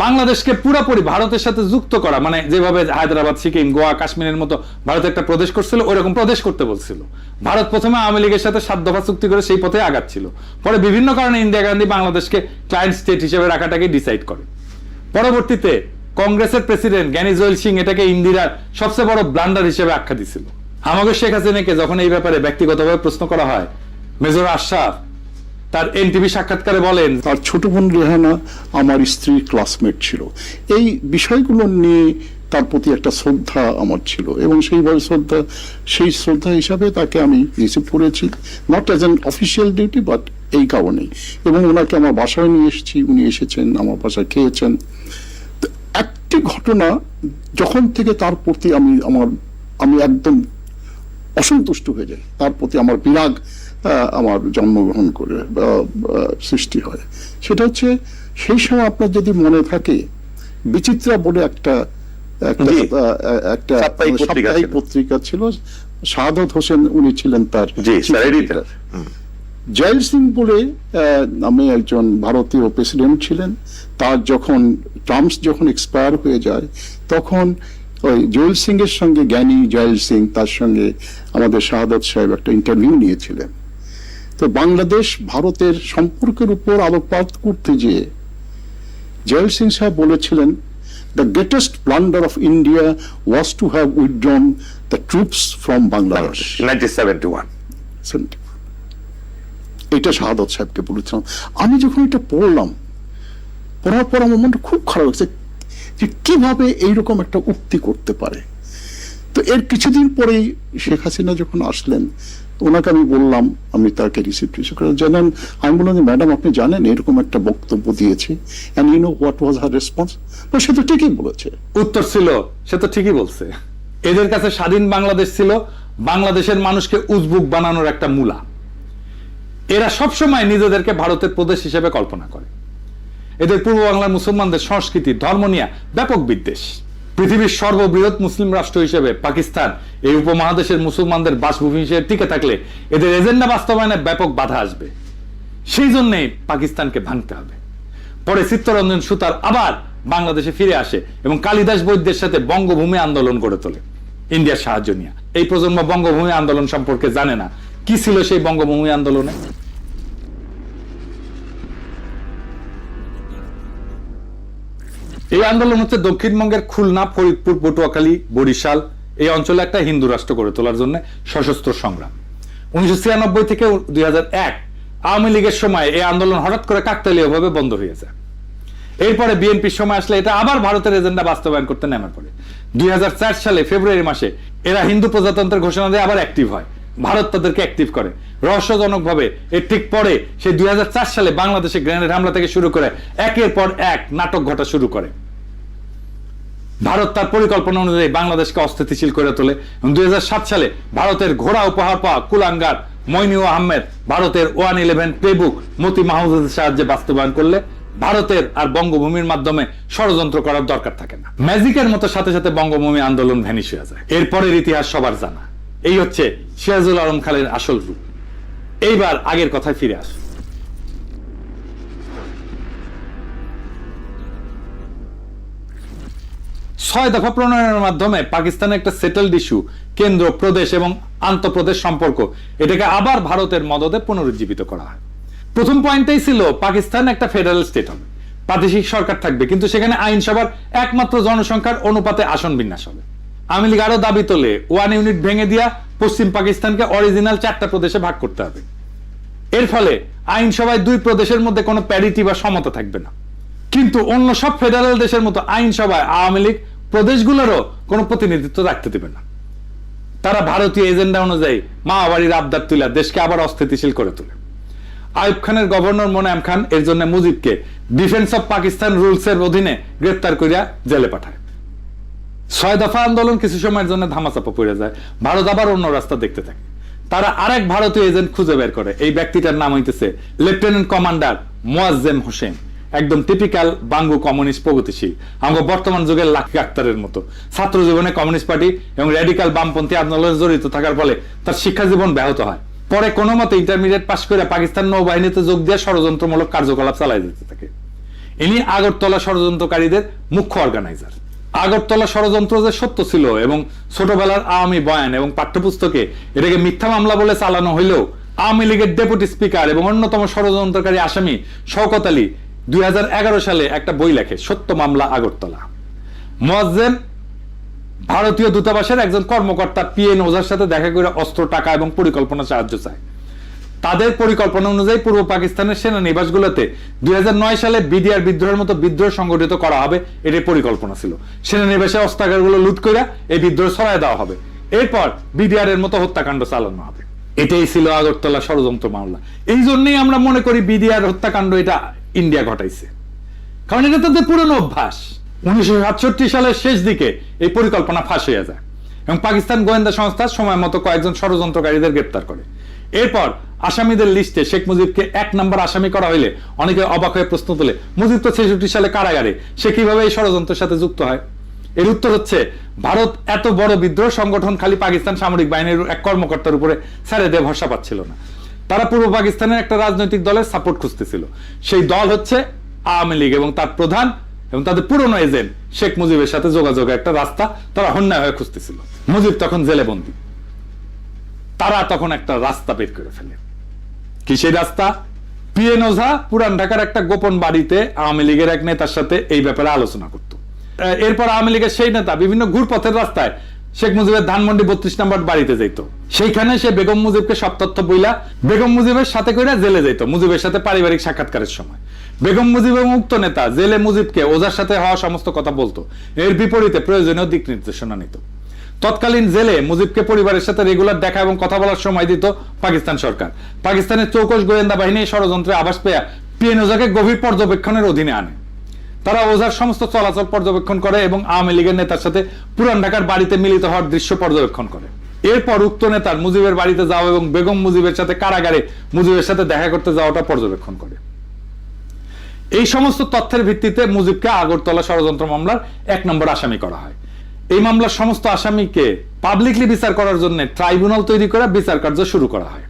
বাংলাদেশকে পুরোপুরি ভারতের সাথে যুক্ত করা, মানে যেভাবে হায়দ্রাবাদ, সিকিম, গোয়া, কাশ্মীরের মতো ভারত একটা প্রদেশ করছিল, ওইরকম প্রদেশ করতে বলছিল। ভারত প্রথমে আওয়ামী লীগের সাথে 7 দফা চুক্তি করে সেই পথে আগাচ্ছিল। পরে বিভিন্ন কারণে ইন্দিরা গান্ধী বাংলাদেশকে ক্লায়েন্ট স্টেট হিসেবে রাখাটাকে ডিসাইড করে। পরবর্তীতে কংগ্রেসের প্রেসিডেন্ট জ্ঞানী জৈল সিং এটাকে ইন্দিরার সবচেয়ে বড় ব্লান্ডার হিসেবে আখ্যা দিছিল। আমাকে শেখ হাসিনাকে যখন এই ব্যাপারে ব্যক্তিগতভাবে প্রশ্ন করা হয়, মেজর আশরাফ তার এনটিভি সাক্ষাৎকারে বলেন, তার ছোট বোন রেহানা আমার স্ত্রীর ক্লাসমেট ছিল। এই বিষয়গুলো নিয়ে তার প্রতি একটা শ্রদ্ধা আমার ছিল এবং সেইভাবে সেই শ্রদ্ধা হিসাবে তাকে আমি রিসিভ করেছি, not as an official duty but এই কারণেই। এবং ওনাকে আমার বাসায় নিয়ে এসেছি, উনি এসেছেন আমার বাসায় খেয়েছেন। একটি ঘটনা যখন থেকে তার প্রতি আমি একদম অসন্তুষ্ট হয়ে যাই, তার প্রতি আমার বিরাগ আমার জন্মগ্রহণ করে সৃষ্টি হয়, সেটা হচ্ছে সেই সময় আপনার যদি মনে থাকে বিচিত্রা বলে একটা সাপ্তাহিক পত্রিকা ছিল, শাহাদত হোসেন উনি ছিলেন তার এডিটর। জয়েল সিং বলে নামে একজন ভারতীয় প্রেসিডেন্ট ছিলেন। তার যখন টার্মস যখন এক্সপায়ার হয়ে যায় তখন ওই জয়েল সিং এর সঙ্গে জ্ঞানী জয়েল সিং তার সঙ্গে আমাদের শাহাদত সাহেব একটা ইন্টারভিউ নিয়েছিলেন। তো বাংলাদেশ ভারতের সম্পর্কের উপর আলোকপাত করতে যেয়ে জয়েল সিং সাহেব বলেছিলেন, the greatest blunder of India was to have withdrawn the troops from Bangladesh 1971। এটা শাহাদত সাহেবকে বলেছিলাম। আমি যখন এটা পড়লাম, পড়ার পর আমার মনটা খুব খারাপ লাগছে যে কিভাবে এইরকম একটা উক্তি করতে পারে। তো এর কিছুদিন পরেই শেখ হাসিনা যখন আসলেন, ওনাকে আমি বললাম, আমি তাকে রিসিভ করে জানেন, আমি বললাম যে ম্যাডাম আপনি জানেন এরকম একটা বক্তব্য দিয়েছি, and you know what was her response? সে তো ঠিকই বলেছে। উত্তর ছিল, সে তো ঠিকই বলছে। এদের কাছে স্বাধীন বাংলাদেশ ছিল বাংলাদেশের মানুষকে উজবুক বানানোর একটা মূলা। এরা সবসময় নিজেদেরকে ভারতের প্রদেশ হিসেবে কল্পনা করে। এদের পূর্ব বাংলার মুসলমানদের সংস্কৃতি, ধর্ম নিয়ে ব্যাপক বিদ্বেষ। পৃথিবীর সর্ববৃহৎ মুসলিম রাষ্ট্র হিসেবে পাকিস্তান এই উপমহাদেশের মুসলমানদের বাসভূমি হিসেবে টিকে থাকলে এদের এজেন্ডা বাস্তবায়নে ব্যাপক বাধা আসবে। সেই জন্যই পাকিস্তানকে ভাঙতে হবে। পরে চিত্তরঞ্জন সুতার আবার বাংলাদেশে ফিরে আসে এবং কালিদাস বৈদ্যের সাথে বঙ্গভূমি আন্দোলন গড়ে তোলে ইন্ডিয়ার সাহায্য নিয়ে। এই প্রজন্ম বঙ্গভূমি আন্দোলন সম্পর্কে জানে না। কি ছিল সেই বঙ্গভূমি আন্দোলনে? এই আন্দোলন হচ্ছে দক্ষিণবঙ্গের খুলনা, ফরিদপুর, পটুয়াখালী, বরিশাল এই অঞ্চলে একটা হিন্দু রাষ্ট্র গড়ে তোলার জন্য সশস্ত্র সংগ্রাম। 1996 থেকে 2001 আওয়ামী লীগের সময় এই আন্দোলন হঠাৎ করে কাকতালীয়ভাবে বন্ধ হয়ে যায়। এরপরে বিএনপির সময় আসলে এটা আবার ভারতের এজেন্ডা বাস্তবায়ন করতে নেমে পড়ে। 2004 সালে ফেব্রুয়ারি মাসে এরা হিন্দু প্রজাতন্ত্রের ঘোষণা দিয়ে আবার অ্যাক্টিভ হয়। ভারত তাদেরকে অ্যাক্টিভ করে রহস্যজনকভাবে। এর ঠিক পরে সেই 2004 সালে বাংলাদেশে গ্রেনেড হামলা থেকে শুরু করে একের পর এক নাটক ঘটা শুরু করে। ভারত তার পরিকল্পনা অনুযায়ী বাংলাদেশকে অস্থিতিশীল করে তোলে এবং 2007 সালে ভারতের ঘোড়া উপহার পাওয়া কুলাঙ্গার মইনুল আহমেদ ভারতের 111 প্লেবুক মতি মাহমুদের সাহায্যে বাস্তবায়ন করলে ভারতের আর বঙ্গভূমির মাধ্যমে ষড়যন্ত্র করার দরকার থাকে না। ম্যাজিকের মতো সাথে সাথে বঙ্গভূমি আন্দোলন ভ্যানিশ হয়ে যায়। এরপরের ইতিহাস সবার জানা। এই হচ্ছে সিরাজুল আলম খানের আসল রূপ। এইবার আগের কথায় ফিরে আস। 6 দফা প্রণয়নের মাধ্যমে পাকিস্তানের একটা সেটেলড ইস্যু, কেন্দ্র, প্রদেশ এবং আন্তঃপ্রদেশ সম্পর্ক, এটাকে আবার ভারতের মদদে পুনরুজ্জীবিত করা হয়। প্রথম পয়েন্টটাই ছিল পাকিস্তান একটা ফেডারেল স্টেট হবে, প্রাদেশিক সরকার থাকবে, কিন্তু সেখানে আইনসভার একমাত্র জনসংখ্যার অনুপাতে আসন বিন্যাস হবে। আওয়ামী লীগ আরো দাবি তোলে 1 ইউনিট ভেঙে দিয়া পশ্চিম পাকিস্তানকে অরিজিনাল 4টা প্রদেশে ভাগ করতে হবে। এর ফলে আইনসভায় 2 প্রদেশের মধ্যে কোনো প্যারিটি বা সমতা থাকবে না। কিন্তু অন্য সব ফেডারেল দেশের মতো আইনসভায় আওয়ামী লীগ প্রদেশগুলোরও কোনো প্রতিনিধিত্ব রাখতে দেবে না। তারা ভারতীয় এজেন্ডা অনুযায়ী মামাবাড়ির আবদার তুলে দেশকে আবার অস্থিতিশীল করে তোলে। আইয়ুব খানের গভর্নর মোনায়েম খান এর জন্য মুজিবকে ডিফেন্স অফ পাকিস্তান রুলস এর অধীনে গ্রেফতার করিয়া জেলে পাঠায়। 6 দফা আন্দোলন কিছু সময়ের জন্য ধামাচাপা পড়ে যায়, ভারত আবার অন্য রাস্তা দেখতে থাকে। তারা আরেক ভারতীয় এজেন্ট খুঁজে বের করে, এই ব্যক্তিটার নাম হইতেছে লেফটেন্যান্ট কমান্ডার মোয়াজ্জেম হোসেন, একদম টিপিক্যাল বাঙ্গু কমিউনিস্ট প্রগতিশীল, আমরা বর্তমান যুগের লাকি আক্তারের মতো। ছাত্র জীবনে কমিউনিস্ট পার্টি এবং র্যাডিক্যাল বামপন্থী আন্দোলনে জড়িত থাকার ফলে তার শিক্ষা জীবন ব্যাহত হয়। পরে কোনো মতে ইন্টারমিডিয়েট পাশ করে পাকিস্তান নৌবাহিনীতে যোগ দিয়ে ষড়যন্ত্রমূলক কার্যকলাপ চালাই যেতে থাকে। ইনি আগরতলা ষড়যন্ত্রকারীদের মুখ্য অর্গানাইজার। আগরতলা ষড়যন্ত্র যে সত্য ছিল এবং ছোটবেলার আওয়ামী বয়ান এবং পাঠ্যপুস্তকে এটাকে মিথ্যা মামলা বলে চালানো হইলেও আওয়ামী লীগের ডেপুটি স্পিকার এবং অন্যতম ষড়যন্ত্রকারী আসামি শওকত আলী 2011 সালে একটা বই লেখে, সত্য মামলা আগরতলা। মোয়াজ্জেম ভারতীয় দূতাবাসের একজন কর্মকর্তা পিএন ওঝার সাথে দেখা করে অস্ত্র, টাকা এবং পরিকল্পনা সাহায্য চায়। তাদের পরিকল্পনা অনুযায়ী পূর্ব পাকিস্তানের সেনানিবাসগুলোতে 2009 সালে বিডিআর বিদ্রোহের মতো বিদ্রোহ সংগঠিত করা হবে, এটাই পরিকল্পনা ছিল। সেনানিবাসের অস্ত্রাগারগুলো লুট করে এই বিদ্রোহ ছড়ায় দেওয়া হবে, এরপর বিডিআর এর মতো হত্যাকাণ্ড চালানো হবে। এটাই ছিল আগরতলা ষড়যন্ত্র মামলা। এই জন্যই আমরা মনে করি বিডিআর হত্যাকাণ্ড এটা ইন্ডিয়া ঘটাইছে, কারণ এটা তাদের পুরনো অভ্যাস। 1967 সালের শেষ দিকে এই পরিকল্পনা ফাঁস হয়ে যায় এবং পাকিস্তান গোয়েন্দা সংস্থা সময় মতো কয়েকজন ষড়যন্ত্রকারীদের গ্রেপ্তার করে। এরপর আসামিদের লিস্টে শেখ মুজিবকে 1 নম্বর আসামি করা হইলে অনেকে অবাক হয়ে প্রশ্ন তোলে, মুজিব তো 66 সালে কারাগারে, সে কিভাবে এই ষড়যন্ত্রের সাথে যুক্ত হয়? এর উত্তর হচ্ছে, ভারত এত বড় বিদ্রোহ সংগঠন খালি পাকিস্তান সামরিক বাহিনীর এক কর্মকর্তার উপরে ছেড়ে দিয়ে ভরসা পাচ্ছিল না। তারা পূর্ব পাকিস্তানের একটা রাজনৈতিক দলের সাপোর্ট খুঁজতেছিল। সেই দল হচ্ছে আওয়ামী লীগ এবং তার প্রধান এবং তাদের পুরনো এজেন্ট শেখ মুজিবের সাথে যোগাযোগের একটা রাস্তা তারা হন্যায় হয়ে খুঁজতেছিল। মুজিব তখন জেলে বন্দী। তারা তখন একটা রাস্তা বের করে ফেলে। কি সেই রাস্তা? পিএন ওঝা পুরান ঢাকার একটা গোপন বাড়িতে আওয়ামী লীগের এক নেতার সাথে এই ব্যাপারে আলোচনা করত। এরপর আওয়ামী লীগের সেই নেতা বিভিন্ন ঘুরপথের রাস্তায় শেখ মুজিবের ধানমন্ডি 32 নম্বর বাড়িতে যাইতো। সেইখানে সে বেগম মুজিবকে সব তথ্য বইলা বেগম মুজিবের সাথে করে জেলে যাইতো মুজিবের সাথে পারিবারিক সাক্ষাৎকারের সময়। বেগম মুজিব এবং উক্ত নেতা জেলে মুজিবকে ওঝার সাথে হওয়া সমস্ত কথা বলতো, এর বিপরীতে প্রয়োজনীয় দিক নির্দেশনা নিত। তৎকালীন জেলে মুজিবকে পরিবারের সাথে রেগুলার দেখা এবং কথা বলার সময় দিত পাকিস্তান সরকার। পাকিস্তানের চৌকস গোয়েন্দা বাহিনী ষড়যন্ত্রে আভাস পেয়ে পিএন ওঝাকে গভীর পর্যবেক্ষণের অধীনে আনে। তারা ওঝার সমস্ত চলাচল পর্যবেক্ষণ করে এবং আওয়ামী লীগের নেতার সাথে পুরান ঢাকার বাড়িতে মিলিত হওয়ার দৃশ্য পর্যবেক্ষণ করে। এরপর উক্ত নেতার মুজিবের বাড়িতে যাওয়া এবং বেগম মুজিবের সাথে কারাগারে মুজিবের সাথে দেখা করতে যাওয়াটা পর্যবেক্ষণ করে। এই সমস্ত তথ্যের ভিত্তিতে মুজিবকে আগরতলা ষড়যন্ত্র মামলার 1 নম্বর আসামি করা হয়। এই মামলার সমস্ত আসামিকে পাবলিকলি বিচার করার জন্য ট্রাইব্যুনাল তৈরি করে বিচার কার্য শুরু করা হয়।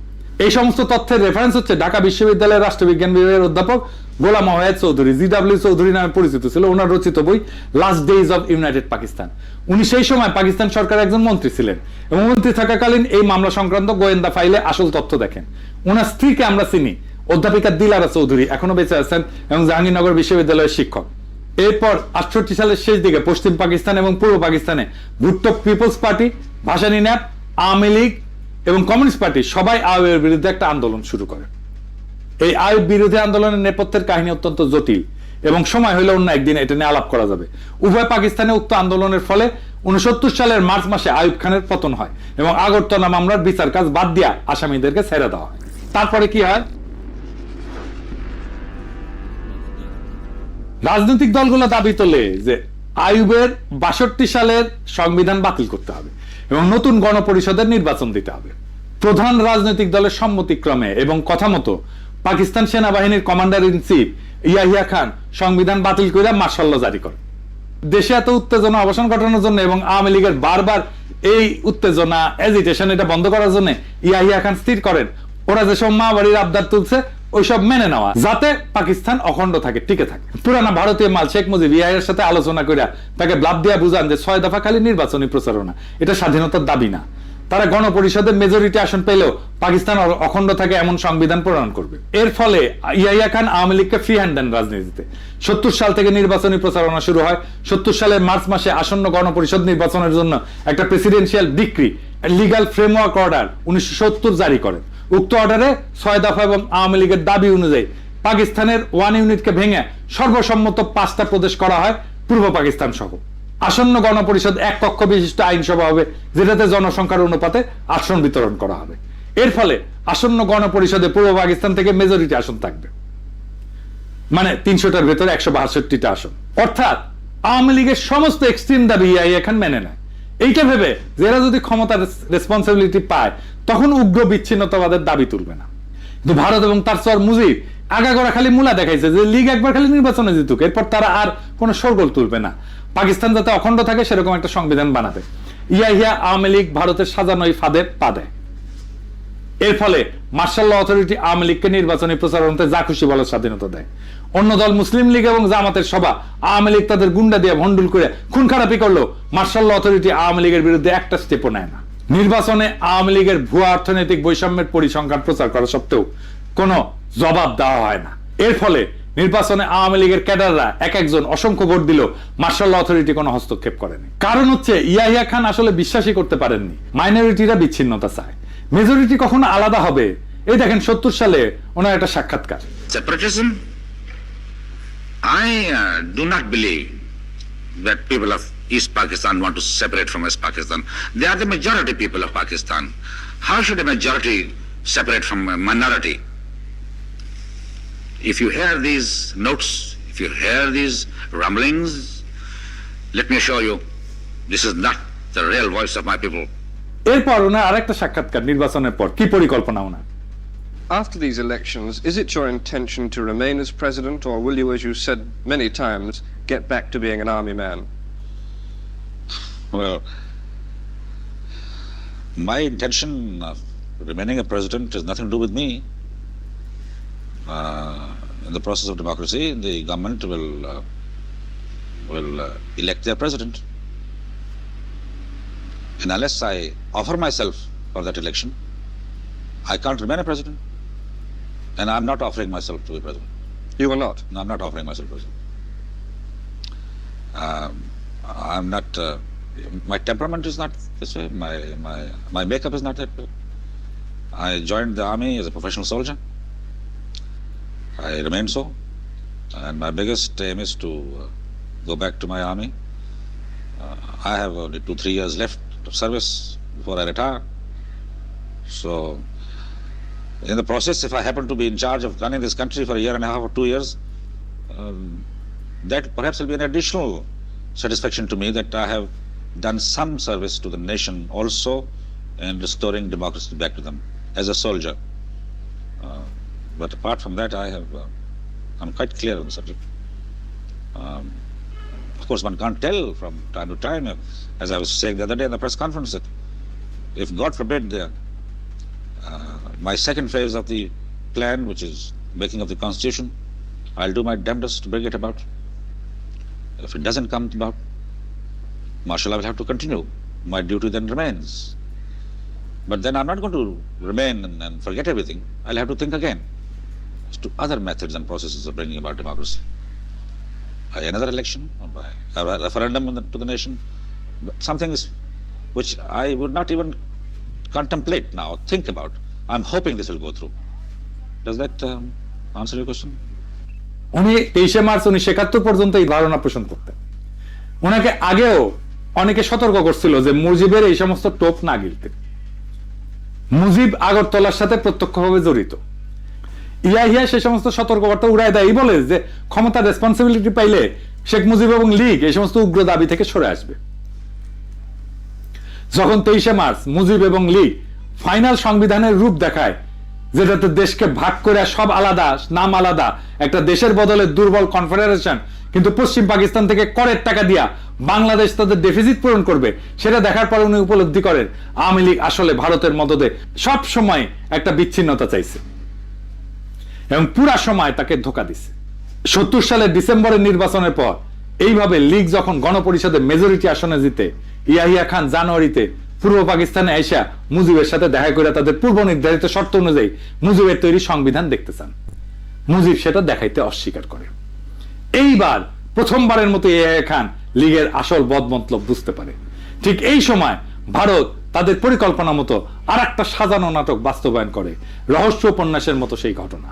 এই সমস্ত তথ্যের রেফারেন্স হচ্ছে ঢাকা বিশ্ববিদ্যালয়ের রাষ্ট্রবিজ্ঞান বিভাগের অধ্যাপক গোলাম ওয়াহেদ চৌধুরী, জিডব্লিউ চৌধুরী নামে পরিচিত ছিল, ওনার রচিত বই last days of United Pakistan. উনি সেই সময় পাকিস্তান সরকারের একজন মন্ত্রী ছিলেন এবং মন্ত্রী থাকাকালীন এই মামলা সংক্রান্ত গোয়েন্দা ফাইলে আসল তথ্য দেখেন। ওনার স্ত্রীকে আমরা চিনি, অধ্যাপিকা দিলারা চৌধুরী, এখনো বেঁচে আছেন এবং জাহাঙ্গীরনগর বিশ্ববিদ্যালয়ের শিক্ষক। এরপর 68 সালের শেষ দিকে পশ্চিম পাকিস্তান এবং পূর্ব পাকিস্তানে Bhutto Peoples Party, Bhashani NAP, Awami League এবং কমিউনিস্ট পার্টি সবাই আইয়ুবের বিরুদ্ধে একটা আন্দোলন শুরু করে। এই আইয়ুব বিরোধী আন্দোলনের নেপথ্যের কাহিনী অত্যন্ত জটিল এবং সময় হলে অন্য একদিন এটা নিয়ে আলাপ করা যাবে। উভয় পাকিস্তানে উক্ত আন্দোলনের ফলে 69 সালের মার্চ মাসে আইয়ুব খানের পতন হয় এবং আগরতলা মামলার বিচার কাজ বাদ দিয়া আসামিদেরকে ছেড়ে দেওয়া হয়। তারপরে কি হয়? রাজনৈতিক দলগুলো দাবি তোলে যে আইয়ুবের 62 সালের সংবিধান বাতিল করতে হবে এবং নতুন গণপরিষদের নির্বাচন দিতে হবে। প্রধান রাজনৈতিক দলের সম্মতিক্রমে এবং কথা মতো পাকিস্তান সেনাবাহিনীর commander in chief Yahya Khan সংবিধান বাতিল করে মার্শাল ল জারি করে। দেশে এত উত্তেজনা অবসান ঘটানোর জন্য এবং আওয়ামী লীগের বারবার এই উত্তেজনা এজিটেশন এটা বন্ধ করার জন্য ইয়াহিয়া খান স্থির করেন ওরা যেসব মা বাড়ির আবদার তুলছে ওইসব মেনে নেওয়া, যাতে পাকিস্তান অখণ্ড থাকে, টিকে থাকে। পুরানা ভারতীয় মাল শেখ মুজিব ইয়াহিয়ার সাথে আলোচনা করে তাকে ব্লাব দিয়া বুঝান যে 6 দফা খালি নির্বাচনী প্রচারণা, এটা স্বাধীনতার দাবি না। তারা গণপরিষদের মেজরিটি আসন পেলেও পাকিস্তান অখণ্ড থাকে এমন সংবিধান প্রণয়ন করবে। এর ফলে ইয়াহিয়া খান আওয়ামী লীগকে ফ্রি হ্যান্ড দেন রাজনীতিতে। 70 সাল থেকে নির্বাচনী প্রচারণা শুরু হয়। 70 সালের মার্চ মাসে আসন্ন গণপরিষদ নির্বাচনের জন্য একটা presidential decree legal framework order 1970 জারি করেন। উক্ত অর্ডারে 6 দফা এবং আওয়ামী লীগের দাবি অনুযায়ী পাকিস্তানের 1 ইউনিটকে ভেঙে সর্বসম্মত 5টা প্রদেশ করা হয় পূর্ব পাকিস্তান সহ। আসন্ন গণপরিষদ 1 কক্ষ বিশিষ্ট আইনসভা হবে, যেটাতে জনসংখ্যার অনুপাতে আসন বিতরণ করা হবে। এর ফলে আসন্ন গণপরিষদে পূর্ব পাকিস্তান থেকে মেজরিটি আসন থাকবে, মানে 300টার ভেতরে 162টা আসন। অর্থাৎ আওয়ামী লীগের সমস্ত এক্সট্রিম দাবি ইয়াহিয়া খান মেনে নেয়। এইটা ভেবে যারা যদি ক্ষমতার রেসপন্সিবিলিটি পায় তখন উগ্র বিচ্ছিন্নতাবাদের দাবি তুলবে না। কিন্তু ভারত এবং তার চর মুজিব আগাগোড়া খালি মূলা দেখাইছে যে লীগ একবার খালি নির্বাচনে জিতুক, এরপর তারা আর কোনো শোরগোল তুলবে না, পাকিস্তান যাতে অখণ্ড থাকে সেরকম একটা সংবিধান বানাবে। ইয়াহিয়া আওয়ামী লীগ ভারতের সাজানো এই ফাঁদে পা দেয়। এর ফলে মার্শাল ল অথরিটি আওয়ামী লীগকে নির্বাচনী প্রচারণাতে যা খুশি বলার স্বাধীনতা দেয়। অন্য দল মুসলিম লীগ এবং জামাতের সভা আওয়ামী লীগ তাদের গুন্ডা দিয়ে ভন্ডুল করে খুন খারাপি করলো, মার্শাল ল অথরিটি আওয়ামী লীগের বিরুদ্ধে একটা স্টেপও নেয় না। নির্বাচনে আওয়ামী লীগের ভুয়া অর্থনৈতিক বৈষম্যের পরিসংখ্যান প্রচার করা সত্ত্বেও কোনো জবাব দেওয়া হয় না। এর ফলে নির্বাচনে আওয়ামী লীগের ক্যাডাররা এক একজন অসংখ্য ভোট দিল, মার্শাল ল অথরিটি কোনো হস্তক্ষেপ করেনি। কারণ হচ্ছে ইয়াহিয়া খান আসলে বিশ্বাসই করতে পারেননি মাইনরিটিরা বিচ্ছিন্নতা চায়, মেজরিটি কখনো আলাদা হবে। এই দেখেন 70 সালে ওনার একটা সাক্ষাৎকার। Separatism? I do not believe that people of East Pakistan want to separate from West Pakistan. They are the majority people of Pakistan. How should a majority separate from a minority? If you hear these notes, if you hear these rumblings, let me assure you, this is not the real voice of my people. এরপর ওনার আরেকটা সাক্ষাৎকার নির্বাচনের পর কি পরিকল্পনা ওনার। After these elections, is it your intention to remain as president, or will you, as you said many times, get back to being an army man? Well, my intention of remaining a president has nothing to do with me. In the process of democracy, the government will elect their president. And unless I offer myself for that election, I can't remain a president. And I'm not offering myself to be president. You are not. No, I'm not offering myself president. I'm not. My temperament is not this way. My makeup is not that way. I joined the army as a professional soldier. I remain so, and my biggest aim is to go back to my army. I have only 2-3 years left of service before I retire. So, in the process, if I happen to be in charge of running this country for a year and a half or 2 years, that perhaps will be an additional satisfaction to me that I have done some service to the nation also in restoring democracy back to them as a soldier. But apart from that, I'm quite clear on the subject. Of course, one can't tell from time to time, as I was saying the other day in the press conference, that if God forbid my second phase of the plan, which is making of the constitution, I'll do my damnedest to bring it about. If it doesn't come about, Marshal, I will have to continue. My duty then remains. But then I'm not going to remain and forget everything. I'll have to think again as to other methods and processes of bringing about democracy. By another election, or by a referendum to the nation, but something which I would not even contemplate now, think about. I'm hoping this will go through. Does that answer your question? উনি 23 মার্চ 1971 পর্যন্ত এই ধারণা পোষণ করতেন। ওনাকে আগেও অনেকে সতর্ক করছিল যে মুজিবের এই সমস্ত টোপ না গিলতে। মুজিব আগরতলার সাথে প্রত্যক্ষভাবে জড়িত। ইয়াহিয়া সেই সমস্ত সতর্কবার্তা উড়ায় দেয়, বলে যে ক্ষমতার রেসপন্সিবিলিটি পাইলে শেখ মুজিব এবং লীগ এই সমস্ত উগ্র দাবি থেকে সরে আসবে। যখন 23 মার্চ মুজিব এবং লীগ ফাইনাল সংবিধানের রূপ দেখায়, যেটাতে দেশকে ভাগ করে সব আলাদা, নাম আলাদা, একটা দেশের বদলে দুর্বল কনফেডারেশন, কিন্তু পশ্চিম পাকিস্তান থেকে করের টাকা দিয়া বাংলাদেশ তাদের ডেফিসিট পূরণ করবে, সেটা দেখার পর উনি উপলব্ধি করেন আওয়ামী লীগ আসলে ভারতের মদদে সব সময় একটা বিচ্ছিন্নতা চাইছে এবং পুরা সময় তাকে ধোঁকা দিছে। 70 সালের ডিসেম্বরের নির্বাচনের পর এইভাবে লীগ যখন গণপরিষদে মেজরিটি আসনে জিতে, ইয়াহিয়া খান জানুয়ারিতে পূর্ব পাকিস্তানে আইসা মুজিবের সাথে দেখা করে তাদের পূর্ব নির্ধারিত শর্ত অনুযায়ী মুজিবের তৈরি সংবিধান দেখতে চান। মুজিব সেটা দেখাইতে অস্বীকার করে। এইবার প্রথমবারের মতো ইয়াহিয়া খান লীগের আসল বদমতলব বুঝতে পারে। ঠিক এই সময় ভারত তাদের পরিকল্পনা মতো আর একটা সাজানো নাটক বাস্তবায়ন করে, রহস্য উপন্যাসের মতো সেই ঘটনা।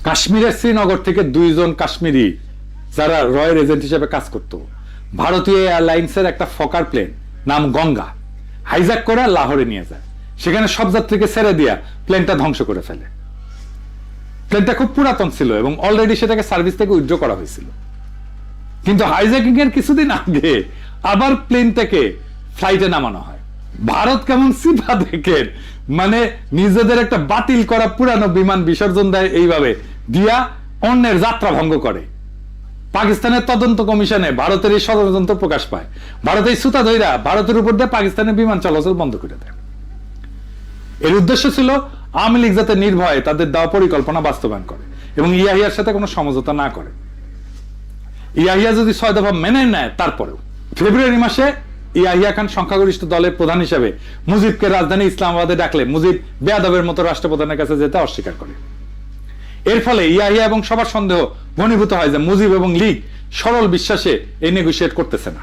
কাশ্মীরের শ্রীনগর থেকে 2 জন কাশ্মীরি যারা রয়ের এজেন্ট হিসেবে কাজ করত, ভারতীয় এয়ারলাইন্সের একটা ফকার প্লেন নাম গঙ্গা হাইজ্যাক করে লাহোরে নিয়ে যায়। সেখানে সব যাত্রীকে ছেড়ে দিয়া প্লেনটা ধ্বংস করে ফেলে। প্লেনটা খুব পুরাতন ছিল এবং অলরেডি সেটাকে সার্ভিস থেকে উইথড্র করা হয়েছিল। কিন্তু হাইজ্যাকিং এর কিছুদিন আগে আবার প্লেনটাকে ফ্লাইটে নামানো হয়। ভারত কেমন সিফা দেখেন, মানে নিজেদের একটা বাতিল করা পুরানো বিমান বিসর্জন দেয় এইভাবে দিয়া অন্যের যাত্রা ভঙ্গ করে। পাকিস্তানের তদন্ত কমিশনে ভারতের এই ষড়যন্ত্র প্রকাশ পায়। ভারত এই সুতা ধইরা ভারতের উপর দিয়ে পাকিস্তানের বিমান চলাচল বন্ধ করে দেয়। এর উদ্দেশ্য ছিল আওয়ামী লীগ যাতে নির্ভয়ে তাদের দেওয়া পরিকল্পনা বাস্তবায়ন করে এবং ইয়াহিয়ার সাথে কোনো সমঝোতা না করে। ইয়াহিয়া যদি 6 দফা মেনে নেয়, তারপরেও ফেব্রুয়ারি মাসে ইয়াহিয়া খান সংখ্যাগরিষ্ঠ দলের প্রধান হিসেবে মুজিবকে রাজধানী ইসলামাবাদে ডাকলে মুজিব বেয়াদবের মতো রাষ্ট্রপ্রধানের কাছে যেতে অস্বীকার করে। এর ফলে ইয়াহিয়া এবং সবার সন্দেহ ঘনীভূত হয় যে মুজিব এবং লীগ সরল বিশ্বাসে এই নেগোশিয়েট করতেছে না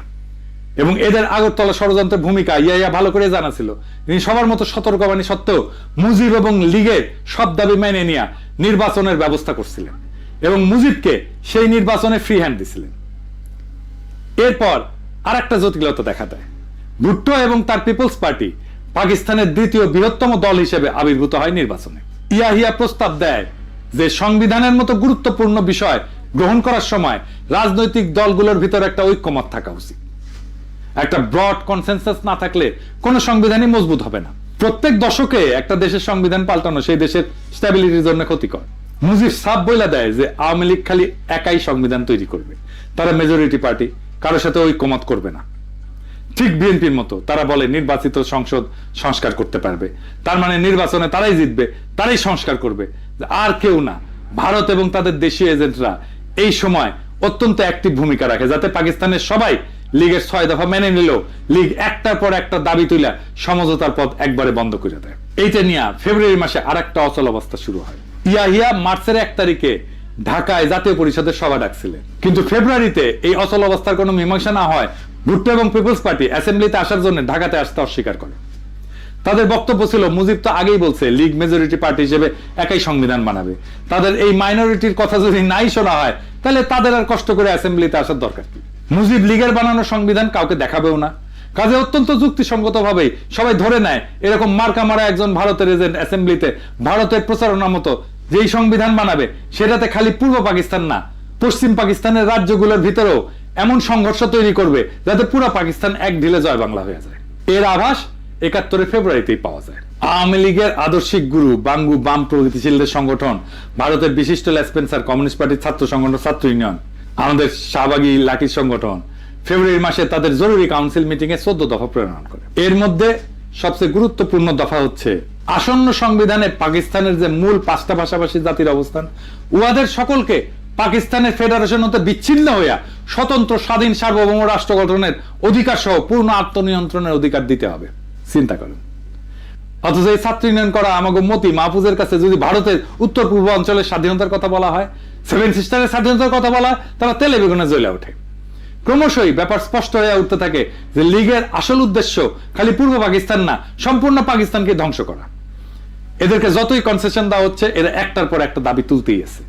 এবং এদের আগরতলা ষড়যন্ত্রের ভূমিকা ইয়াহিয়া ভালো করে জানা ছিল। তিনি সবার মতো সতর্কবাণী সত্ত্বেও মুজিব এবং লীগের সব দাবি মেনে নিয়ে নির্বাচনের ব্যবস্থা করছিলেন এবং মুজিবকে সেই নির্বাচনে ফ্রি হ্যান্ড দিছিলেন। এরপর আর একটা জটিলতা দেখা দেয়। ভুট্টো এবং তার পিপলস পার্টি পাকিস্তানের দ্বিতীয় বৃহত্তম দল হিসেবে আবির্ভূত হয় নির্বাচনে। ইয়াহিয়া প্রস্তাব দেয় যে সংবিধানের মতো গুরুত্বপূর্ণ বিষয় গ্রহণ করার সময় রাজনৈতিক দলগুলোর ভিতর একটা ঐক্যমত থাকা উচিত। একটা ব্রড কনসেনসাস না থাকলে কোনো সংবিধানই মজবুত হবে না। প্রত্যেক দশকে একটা দেশের সংবিধান পাল্টানো সেই দেশের স্ট্যাবিলিটির জন্য ক্ষতিকর। মুজিব সাফ বইলা দেয় যে আওয়ামী লীগ খালি একাই সংবিধান তৈরি করবে, তারা মেজরিটি পার্টি, কারোর সাথে ঐক্যমত করবে না। ঠিক বিএনপির মতো তারা বলে নির্বাচিত সংসদ সংস্কার করতে পারবে, তার মানে নির্বাচনে তারাই জিতবে, তারাই সংস্কার করবে, আর কেউ না। ভারত এবং তাদের দেশীয় এজেন্টরা এই সময় অত্যন্ত অ্যাক্টিভ ভূমিকা রাখে যাতে পাকিস্তানের সবাই লীগের 6 দফা মেনে নিলেও লীগ একটার পর একটা দাবি তুলে সমঝোতার পথ একবারে বন্ধ করে দেয়। এইটা নিয়ে ফেব্রুয়ারি মাসে আর একটা অচল অবস্থা শুরু হয়। ইয়াহিয়া মার্চের 1 তারিখে ঢাকায় জাতীয় পরিষদের সভা ডাকছিলেন, কিন্তু ফেব্রুয়ারিতে এই অচল অবস্থার কোনো মীমাংসা না হয় ভুট্টো এবং পিপলস পার্টি অ্যাসেম্বলিতে আসার জন্য ঢাকাতে আসতে অস্বীকার করে। তাদের বক্তব্য ছিল মুজিব তো আগেই বলছে লীগ মেজরিটি পার্টি হিসেবে একাই সংবিধান বানাবে, তাদের এই মাইনরিটির কথা যদি নাই শোনা হয় তাহলে তাদের আর কষ্ট করে অ্যাসেম্বলিতে আসার দরকার কি। মুজিব লীগের বানানো সংবিধান কাউকে দেখাবেও না। কাজে অত্যন্ত যুক্তিসঙ্গত ভাবে সবাই ধরে নেয় এরকম মার্কা মারা একজন ভারতের এজেন্ট অ্যাসেম্বলিতে ভারতের প্রচারণা মতো যেই সংবিধান বানাবে সেটাতে খালি পূর্ব পাকিস্তান না, পশ্চিম পাকিস্তানের রাজ্যগুলোর ভিতরেও এমন সংঘর্ষ তৈরি করবে যাতে পুরো পাকিস্তান এক ঢিলে জয় বাংলা হয়ে যায়। এর আভাস 71 ফেব্রুয়ারিতেই পাওয়া যায়। আওয়ামী লীগের আদর্শিক গুরু বাঙ্গু বাম প্রগতিশীলদের সংগঠন, ভারতের বিশিষ্ট লেসপেন্সার কমিউনিস্ট পার্টির ছাত্র সংগঠন ছাত্র ইউনিয়ন, আমাদের শাহবাগী লাঠির সংগঠন ফেব্রুয়ারি মাসে তাদের জরুরি কাউন্সিল মিটিং এ 14 দফা প্রণয়ন করে। এর মধ্যে সবচেয়ে গুরুত্বপূর্ণ দফা হচ্ছে আসন্ন সংবিধানে পাকিস্তানের যে মূল 5টা ভাষাভাষী জাতির অবস্থান, উহাদের সকলকে পাকিস্তানের ফেডারেশন হতে বিচ্ছিন্ন হইয়া স্বতন্ত্র স্বাধীন সার্বভৌম রাষ্ট্র গঠনের অধিকার সহ পূর্ণ আত্মনিয়ন্ত্রণের অধিকার দিতে হবে। চিন্তা করেন। অথচ এই ছাত্র ইউনিয়ন করা আমাকে মতি মাহফুজের কাছে যদি ভারতের উত্তর পূর্ব অঞ্চলের স্বাধীনতার কথা বলা হয়, 7 সিস্টারের স্বাধীনতার কথা বলা হয়, তারা তেলে বেগুনে জ্বলে ওঠে। ক্রমশই ব্যাপার স্পষ্ট হয়ে উঠতে থাকে যে লীগের আসল উদ্দেশ্য খালি পূর্ব পাকিস্তান না, সম্পূর্ণ পাকিস্তানকে ধ্বংস করা। এদেরকে যতই কনসেশন দেওয়া হচ্ছে এরা একটার পর একটা দাবি তুলতেই আছে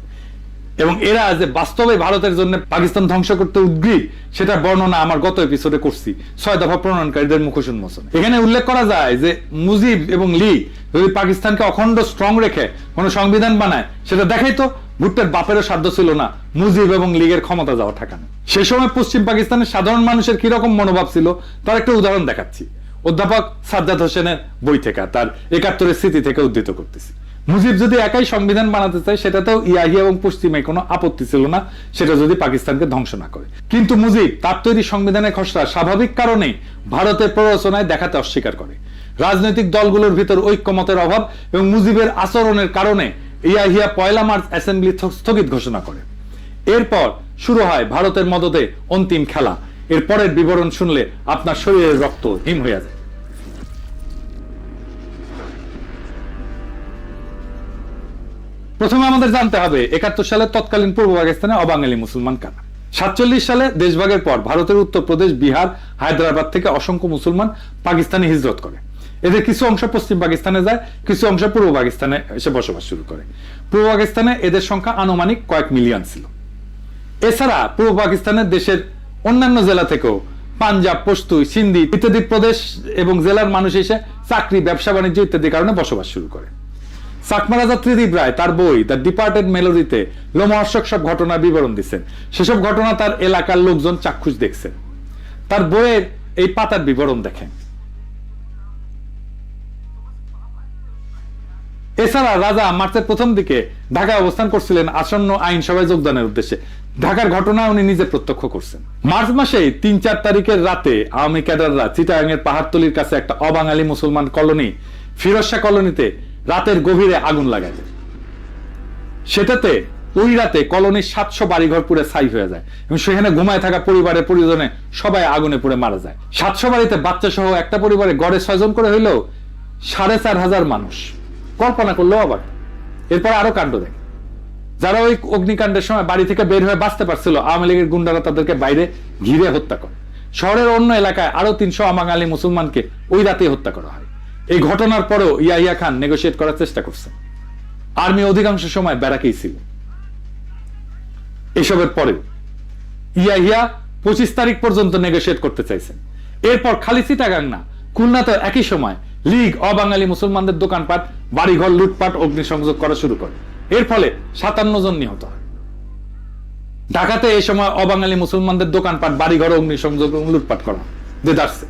এবং এরা যে বাস্তবে ভারতের জন্য পাকিস্তান ধ্বংস করতে উদ্গ্রীব সেটা বর্ণনা আমার গত এপিসোডে করছি 6 দফা প্রণয়নকারীদের মুখোশ উন্মোচনে। এখানে উল্লেখ করা যায় যে মুজিব এবং লীগ যদি পাকিস্তানকে অখণ্ড স্ট্রং রেখে কোনো সংবিধান বানায় সেটা দেখাই তো ভুট্টোর বাপেরও সাধ্য ছিল না মুজিব এবং লীগের ক্ষমতা যাওয়া ঠেকানো। সে সময় পশ্চিম পাকিস্তানের সাধারণ মানুষের কিরকম মনোভাব ছিল তার একটা উদাহরণ দেখাচ্ছি। অধ্যাপক সাজ্জাদ হোসেনের বই থেকে, তার 71 স্মৃতি থেকে উদ্ধৃত করতেছি। মুজিব যদি একাই সংবিধান বানাতে চায় সেটাতেও ইয়াহিয়া এবং পশ্চিমে কোনো আপত্তি ছিল না, সেটা যদি পাকিস্তানকে ধ্বংস না করে। কিন্তু মুজিব তার তৈরি সংবিধানের খসড়া স্বাভাবিক কারণে ভারতের প্ররোচনায় দেখাতে অস্বীকার করে। রাজনৈতিক দলগুলোর ভিতর ঐক্যমতের অভাব এবং মুজিবের আচরণের কারণে ইয়াহিয়া 1 মার্চ অ্যাসেম্বলি স্থগিত ঘোষণা করে। এরপর শুরু হয় ভারতের মদদে অন্তিম খেলা। এর পরের বিবরণ শুনলে আপনার শরীরের রক্ত হিম হয়ে যায়। প্রথমে আমাদের জানতে হবে 71 সালে তৎকালীন পূর্ব পাকিস্তানে অবাঙালি মুসলমান কারা। 47 সালে দেশভাগের পর ভারতের উত্তরপ্রদেশ, বিহার, হায়দ্রাবাদ থেকে অসংখ্য মুসলমান পাকিস্তানে হিজরত করে। এদের কিছু অংশ পশ্চিম পাকিস্তানে যায়, কিছু অংশ পূর্ব পাকিস্তানে এসে বসবাস শুরু করে। পূর্ব পাকিস্তানে এদের সংখ্যা আনুমানিক কয়েক মিলিয়ন ছিল। এছাড়া পূর্ব পাকিস্তানের দেশের অন্যান্য জেলা থেকেও পাঞ্জাব, পশতু, সিন্ধি ইত্যাদি প্রদেশ এবং জেলার মানুষ এসে চাকরি, ব্যবসা বাণিজ্য ইত্যাদি কারণে বসবাস শুরু করে। চাকমা রাজা ত্রিদীপ রায় তার বই দ্য ডিপার্টেড মেলোডিতে লোমহর্ষক সব ঘটনার বিবরণ দিচ্ছেন। সেসব ঘটনা তার এলাকার লোকজন চাক্ষুষ দেখছেন। তার বইয়ের এই পাতার বিবরণ দেখেন। এছাড়া রাজা মার্চের প্রথম দিকে ঢাকায় অবস্থান করছিলেন আসন্ন আইনসভায় যোগদানের উদ্দেশ্যে। ঢাকার ঘটনা উনি নিজে প্রত্যক্ষ করছেন। মার্চ মাসে 3-4 তারিখের রাতে আওয়ামী ক্যাডাররা চিটাগাং এর পাহাড়তলির কাছে একটা অবাঙালি মুসলমান কলোনি ফিরোজ শাহ কলোনিতে রাতের গভীরে আগুন লাগায়। সেটাতে ওই রাতে কলোনির 700 বাড়িঘর পুড়ে ছাই হয়ে যায় এবং সেখানে ঘুমায় থাকা পরিবারের পরিজনে সবাই আগুনে পুড়ে মারা যায়। 700 বাড়িতে বাচ্চা সহ একটা পরিবারে গড়ে 6 জন করে হইলেও 4500 মানুষ। কল্পনা করলেও অবাক। এরপর আরো কাণ্ড দেখে, যারা ওই অগ্নিকাণ্ডের সময় বাড়ি থেকে বের হয়ে বাঁচতে পারছিল, আওয়ামী লীগের গুন্ডারা তাদেরকে বাইরে ঘিরে হত্যা করে। শহরের অন্য এলাকায় আরো 300 অবাঙালি মুসলমানকে ওই রাতে হত্যা করা হয়। এই ঘটনার পরেও ইয়াহিয়া খান নেগোশিয়েট করার চেষ্টা করছেন। আর্মি অধিকাংশ সময় ব্যারাকেই ছিল। এসবের পরেও ইয়াহিয়া 25 তারিখ পর্যন্ত নেগোশিয়েট করতে চাইছেন। এরপর খালি চিটাগাং না, খুলনাতে একই সময় লীগ অবাঙালি মুসলমানদের দোকানপাট, বাড়িঘর লুটপাট, অগ্নিসংযোগ করা শুরু করে। এর ফলে 57 জন নিহত হয়। ঢাকাতে এই সময় অবাঙালি মুসলমানদের দোকানপাট, বাড়িঘর, অগ্নিসংযোগ এবং লুটপাট করা দেদারছে।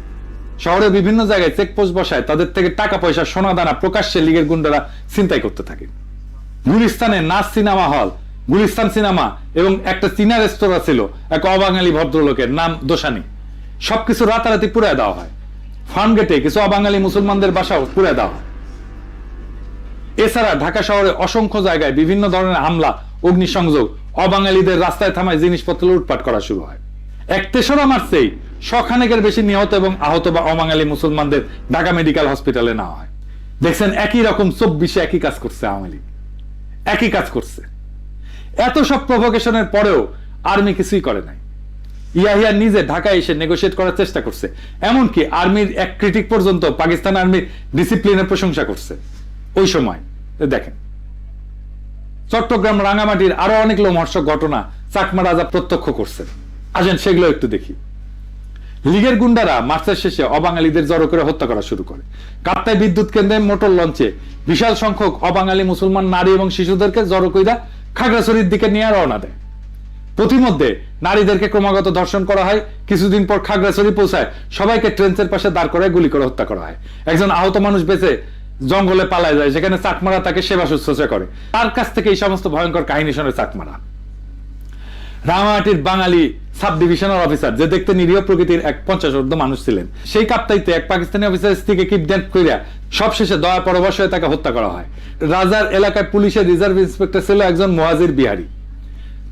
শহরের বিভিন্ন জায়গায় চেকপোস্ট বসায় তাদের থেকে টাকা পয়সা, সোনা দানা প্রকাশ্যে লীগের গুন্ডারা ছিনতাই করতে থাকে। গুলিস্তানে নাচ সিনেমা হল, গুলিস্তান সিনেমা এবং একটা চীনা রেস্তোরাঁ ছিল এক অবাঙালি ভদ্রলোকের, নাম দোসানি। সবকিছু রাতারাতি পুড়ায় দেওয়া হয়। ফার্মগেটে কিছু অবাঙালি মুসলমানদের বাসাও পুড়ায় দেওয়া হয়। এছাড়া ঢাকা শহরে অসংখ্য জায়গায় বিভিন্ন ধরনের হামলা, অগ্নিসংযোগ, অবাঙালিদের রাস্তায় থামায় জিনিসপত্র লুটপাট করা শুরু হয়। 3রা মার্চেই শখানেকের বেশি নিহত এবং আহত বা অবাঙালি মুসলমানদের ঢাকা মেডিকেল হসপিটালে নেওয়া হয়। দেখছেন, একই রকম 24-এ একই কাজ করছে আওয়ামী লীগ, একই কাজ করছে। এত সব প্রভোকেশনের পরেও আর্মি কিছুই করে নাই। ইয়াহিয়া নিজে ঢাকায় এসে নেগোশিয়েট করার চেষ্টা করছে। এমনকি আর্মির এক ক্রিটিক পর্যন্ত পাকিস্তান আর্মির ডিসিপ্লিনের প্রশংসা করছে ওই সময়। দেখেন, চট্টগ্রাম, রাঙামাটির আরো অনেক লোমহর্ষক ঘটনা চাকমা রাজা প্রত্যক্ষ করছেন। আসেন সেগুলো একটু দেখি। লীগের গুন্ডারা মার্চের শেষে অবাঙালিদের জড়ো করে হত্যা করা শুরু করে। কাপ্তাই বিদ্যুৎ কেন্দ্রে মোটর লঞ্চে বিশাল সংখ্যক অবাঙালি মুসলমান নারী এবং শিশুদেরকে জড়ো কইরা খাগড়াছড়ির দিকে নিয়ে রওনা দেয়। প্রতিমধ্যে নারীদেরকে ক্রমাগত ধর্ষণ করা হয়। কিছুদিন পর খাগড়াছড়ি পৌঁছায় সবাইকে ট্রেনের পাশে দাঁড় করায় গুলি করে হত্যা করা হয়। একজন আহত মানুষ বেঁচে জঙ্গলে পালায় যায়, সেখানে চাকমারা তাকে সেবা শুশ্রূষা করে। তার কাছ থেকে এই সমস্ত ভয়ঙ্কর কাহিনী শোনে চাকমারা। রাঙামাটির বাঙালি সাব ডিভিশনাল অফিসার, যে দেখতে নিরীহ প্রকৃতির এক 50 মানুষ ছিলেন, সেই কাপ্তাইতে এক পাকিস্তানি অফিসারের স্ত্রীকে কিডন্যাপ করিয়া সবশেষে দয়া পরবশ হয়ে তাকে হত্যা করা হয়। রাজার এলাকায় পুলিশের রিজার্ভ ইন্সপেক্টর ছিল একজন মুহাজির বিহারি।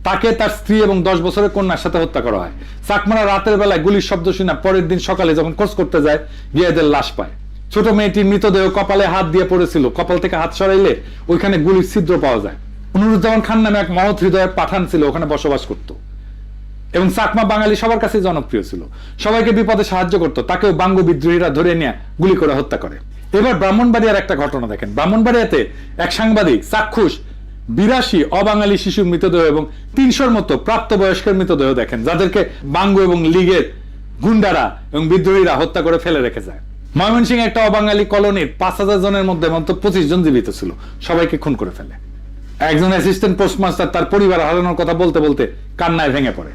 তাকে তার স্ত্রী এবং 10 বছরের কন্যার সাথে হত্যা করা হয়। চাকমারা রাতের বেলায় গুলির শব্দ শুনে পরের দিন সকালে যখন খোঁজ করতে যায়, গিয়ে এদের লাশ পায়। ছোট মেয়েটির মৃতদেহ কপালে হাত দিয়ে পড়েছিল। কপাল থেকে হাত সরাইলে ওইখানে গুলির ছিদ্র পাওয়া যায়। নুরুজ্জামান খান নামে এক মহৎ হৃদয়ের পাঠান ছিল, ওখানে বসবাস করত এবং চাকমা বাঙালি সবার কাছে জনপ্রিয় ছিল। সবাইকে বিপদে সাহায্য করত। তাকেও বাঙ্গু বিদ্রোহীরা ধরে নিয়ে গুলি করে হত্যা করে। এবার ব্রাহ্মণবাড়িয়ার একটা ঘটনা দেখেন। ব্রাহ্মণবাড়িয়াতে এক সাংবাদিক চাক্ষুষ 82 অবাঙালি শিশুর মৃতদেহ এবং 300-র মতো প্রাপ্তবয়স্কের মৃতদেহ দেখেন, যাদেরকে বাঙ্গু এবং লীগের গুন্ডারা এবং বিদ্রোহীরা হত্যা করে ফেলে রেখে যায়। ময়মনসিংহ একটা অবাঙালি কলোনির 5000 জনের মধ্যে মাত্র 25 জন জীবিত ছিল, সবাইকে খুন করে ফেলে। একজন অ্যাসিস্ট্যান্ট পোস্টমাস্টার তার পরিবার হারানোর কথা বলতে বলতে কান্নায় ভেঙে পড়ে।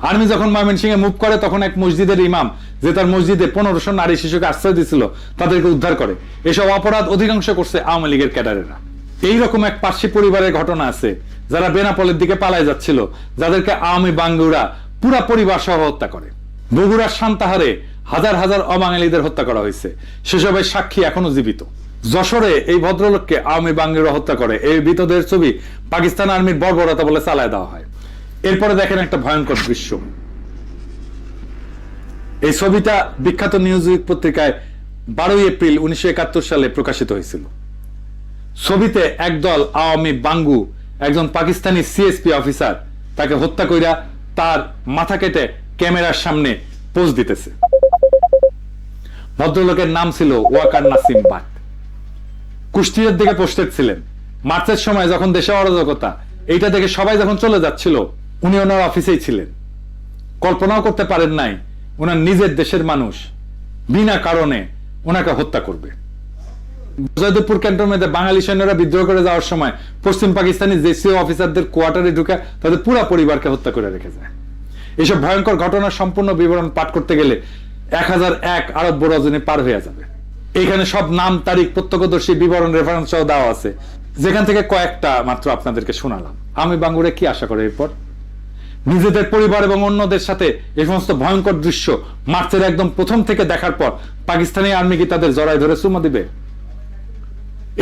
আর্মি যখন ময়মনসিংহে মুভ করে, তখন এক মসজিদের ইমাম, যে তার মসজিদে 1500 নারী শিশুকে আশ্রয় দিয়েছিল, তাদেরকে উদ্ধার করে। এসব অপরাধ অধিকাংশ করছে আওয়ামী লীগের ক্যাডারেরা। এইরকম এক পার্সি পরিবারের ঘটনা আছে, যারা বেনাপোলের দিকে পালায় যাচ্ছিল, যাদেরকে আওয়ামী বাঙ্গুরা পুরা পরিবার সহ হত্যা করে। বগুড়ার সান্তাহারে হাজার হাজার অবাঙালিদের হত্যা করা হয়েছে, সেসবের সাক্ষী এখনো জীবিত। যশোরে এই ভদ্রলোককে আওয়ামী বাঙ্গুরা হত্যা করে। এই মৃতদের ছবি পাকিস্তান আর্মির বর্বরতা বলে চালায় দেওয়া হয়। এরপরে দেখেন একটা ভয়ঙ্কর দৃশ্য। এই ছবিটা বিখ্যাত নিউজউইক পত্রিকায় 12 এপ্রিল 1971 সালে প্রকাশিত হয়েছিল। ছবিতে একদল আওয়ামী বাঙ্গু একজন পাকিস্তানি সিএসপি অফিসার তাকে হত্যা কইরা তার মাথা কেটে ক্যামেরার সামনে পোজ দিতেছে। ভদ্রলোকের নাম ছিল ওয়াকার নাসিম বাট। কুষ্টিয়ার দিকে পোস্টেড ছিলেন। মার্চের সময় যখন দেশে অরাজকতা, এইটা দেখে সবাই যখন চলে যাচ্ছিল, উনি ওনার অফিসেই ছিলেন। কল্পনাও করতে পারেন নাই ওনার নিজের দেশের মানুষ বিনা কারণে ওনাকে হত্যা করবে। জয়দেবপুর ক্যান্টনমেন্টে বাঙালি সৈন্যরা বিদ্রোহ করে যাওয়ার সময় পশ্চিম পাকিস্তানি জেসিও অফিসারদের কোয়ার্টারে ঢুকে তাদের পুরো পরিবারকে হত্যা করে রেখে যায়। এইসব ভয়ঙ্কর ঘটনার সম্পূর্ণ বিবরণ পাঠ করতে গেলে 1001 আরব রজনী পার হয়ে যাবে। এখানে সব নাম, তারিখ, প্রত্যক্ষদর্শী, বিবরণ, রেফারেন্স সহ দেওয়া আছে, যেখান থেকে কয়েকটা মাত্র আপনাদেরকে শোনালাম। আমি বাঙ্গুরে কি আশা করে এরপর নিজেদের পরিবার এবং অন্যদের সাথে এই সমস্ত ভয়ঙ্কর দৃশ্য মার্চের একদম প্রথম থেকে দেখার পর পাকিস্তানি আর্মি কি তাদের জড়ায় ধরে চুমা দিবে?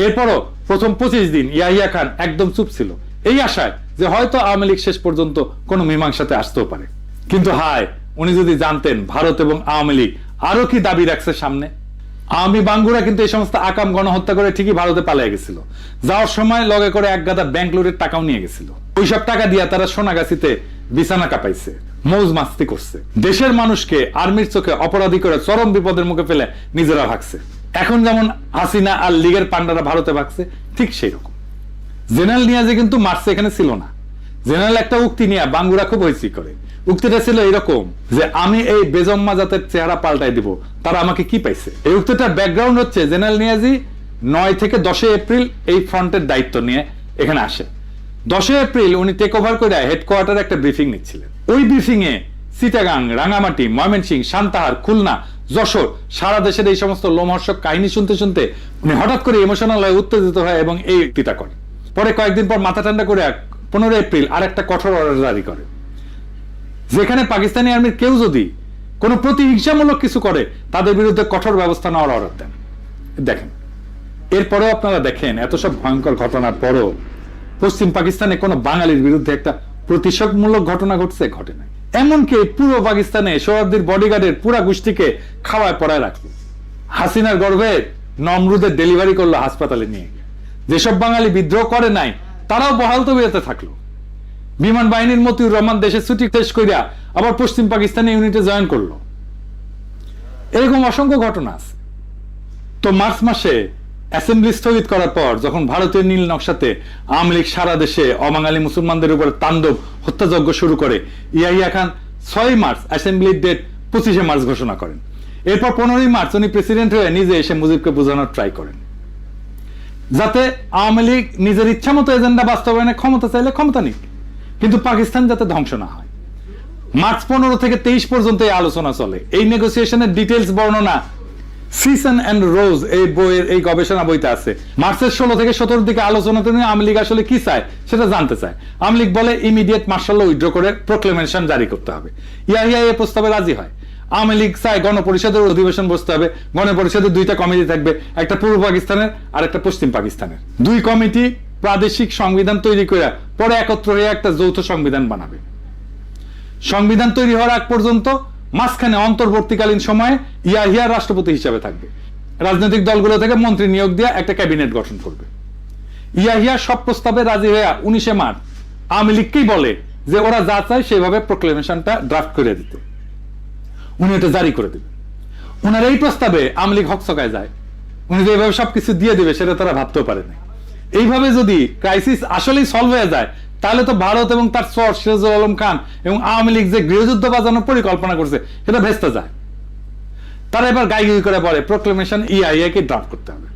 এরপরও প্রথম 25 দিন ইয়াহিয়া খান একদম চুপ ছিল, এই আশায় যে হয়তো আওয়ামী লীগ শেষ পর্যন্ত কোনো মীমাংসাতে আসতেও পারে। কিন্তু হায়, উনি যদি জানতেন ভারত এবং আওয়ামী লীগ আরো কি দাবি রাখছে সামনে। আওয়ামী বাঙ্গুরা কিন্তু এই সমস্ত আকাম গণহত্যা করে ঠিকই ভারতে পালিয়ে গেছিল। যাওয়ার সময় লগে করে এক গাদা ব্যাংকলোরের টাকাও নিয়ে গেছিল। ওইসব টাকা দিয়া তারা সোনাগাছিতে বিছানা কাঁপাইছে, মৌজ মাস্তি করছে, দেশের মানুষকে আর্মির চোখে অপরাধী করে চরম বিপদের মুখে ফেলে নিজেরা ভাগছে। এখন যেমন হাসিনা আর লীগের পান্ডারা ভারতে ভাগছে, ঠিক সেই রকম। জেনারেল নিয়াজি কিন্তু মার্চে এখানে ছিল না। জেনারেল একটা উক্তি নিয়ে বাঙ্গুরা খুব হইচি করে। উক্তিটা ছিল এরকম যে আমি এই বেজম্মা জাতের চেহারা পাল্টাই দিব, তারা আমাকে কি পাইছে। এই উক্তিটার ব্যাকগ্রাউন্ড হচ্ছে জেনারেল নিয়াজি 9 থেকে 10 এপ্রিল এই ফ্রন্টের দায়িত্ব নিয়ে এখানে আসে। 10 এপ্রিল উনি টেক ওভার করে হেডকোয়ার্টারে একটা ব্রিফিং নিচ্ছিলেন। ওই ব্রিফিং এ চিটাগাং, রাঙামাটি, ময়মনসিংহ, সান্তাহার, খুলনা, যশোর, সারা দেশের এই সমস্ত লোমহর্ষক কাহিনী শুনতে শুনতে উনি হঠাৎ করে ইমোশনাল হয়ে উত্তেজিত হয় এবং এই উক্তিটা করেন। পরে কয়েকদিন পর মাথা ঠান্ডা করে 15 এপ্রিল আর একটা কঠোর অর্ডার জারি করে, যেখানে পাকিস্তানি আর্মির কেউ যদি কোনো প্রতিহিংসামূলক কিছু করে তাদের বিরুদ্ধে কঠোর ব্যবস্থা নেওয়ার অর্ডার দেন। দেখেন, এরপরেও আপনারা দেখেন এত সব ভয়ঙ্কর ঘটনার পরও পশ্চিম পাকিস্তানে কোনো বাঙালির বিরুদ্ধে একটা প্রতিশোধমূলক ঘটনা ঘটছে? ঘটে নাই। এমনকি পূর্ব পাকিস্তানে সোহরাওয়ার্দীর বডিগার্ডের পুরা গোষ্ঠীকে খাওয়ায় পড়ায় রাখলো। হাসিনার গর্ভে নমরুদের ডেলিভারি করলো হাসপাতালে নিয়ে গিয়ে। যেসব বাঙালি বিদ্রোহ করে নাই তারাও বহাল তবিয়তে থাকলো। বিমান বাহিনীর মতিউর রহমান দেশের ছুটি শেষ করিয়া আবার পশ্চিম পাকিস্তানি ইউনিটে জয়েন করলো। এরকম অসংখ্য ঘটনা আছে। তো মার্চ মাসে অ্যাসেম্বলি স্থগিত করার পর যখন ভারতীয় নীল নকশাতে আওয়ামী লীগ সারা দেশে অবাঙালি মুসলমানদের উপরে তাণ্ডব হত্যাযজ্ঞ শুরু করে, Yahya Khan 6 March অ্যাসেম্বলির date 25 March ঘোষণা করেন। এরপর 15 মার্চ উনি প্রেসিডেন্ট হয়ে নিজে এসে মুজিবকে বোঝানোর ট্রাই করেন, যাতে আওয়ামী লীগ নিজের ইচ্ছা মতো এজেন্ডা বাস্তবায়নে ক্ষমতা চাইলে ক্ষমতা নিক, কিন্তু পাকিস্তান যাতে ধ্বংস না হয়। মার্চ 15 থেকে 23 পর্যন্ত এই আলোচনা চলে। এই নেগোসিয়েশনের ডিটেইলস বর্ণনা সিজন এন্ড রোজ এই বইয়ের এই গবেষণা বইতে আছে। মার্চের 16 থেকে 17 দিকে আলোচনাতে নিয়ে আওয়ামী লীগ আসলে কি চায় সেটা জানতে চায়। আওয়ামী লীগ বলে ইমিডিয়েট মার্শাল ল উইথড্র করে প্রোক্লেমেশন জারি করতে হবে। ইয়াহিয়া এই প্রস্তাবে রাজি হয়। আওয়ামী লীগ চায় গণপরিষদের অধিবেশন বসতে হবে। গণপরিষদের 2টা কমিটি থাকবে, একটা পূর্ব পাকিস্তানের আর একটা পশ্চিম পাকিস্তানের। 2 কমিটি প্রাদেশিক সংবিধান তৈরি করে পরে একত্র হয়ে একটা যৌথ সংবিধান বানাবে। সংবিধান তৈরি হওয়ার আগ পর্যন্ত মাঝখানে অন্তর্বর্তীকালীন সময়ে ইয়াহিয়া রাষ্ট্রপতি হিসেবে থাকবে। রাজনৈতিক দলগুলো থেকে মন্ত্রী নিয়োগ দিয়ে একটা ক্যাবিনেট গঠন করবে। ইয়াহিয়া সব প্রস্তাবে রাজি হয়ে 19 মার্চ আওয়ামী লীগকেই বলে যে ওরা যা চায় সেভাবে প্রোক্লেমেশনটা ড্রাফট করে দিতে। উনি এটা জারি করে দেবেন। ওনার এই প্রস্তাবে আওয়ামী লীগ হকচকায় যায়। উনি যে এইভাবে সবকিছু দিয়ে দেবে সেটা তারা ভাবতেও পারে না। এইভাবে যদি ক্রাইসিস আসলেই সলভ হয়ে যায় তাহলে তো ভারত এবং তার সর সিরাজুল আলম খান এবং আওয়ামী লীগ যে গৃহযুদ্ধ বাজানোর পরিকল্পনা করছে সেটা ভেস্তে যায়। তারা এবার গাইগুই করে পড়ে প্রোক্লেমেশন ইয়াহিয়াকে ড্রাফট করতে হবে।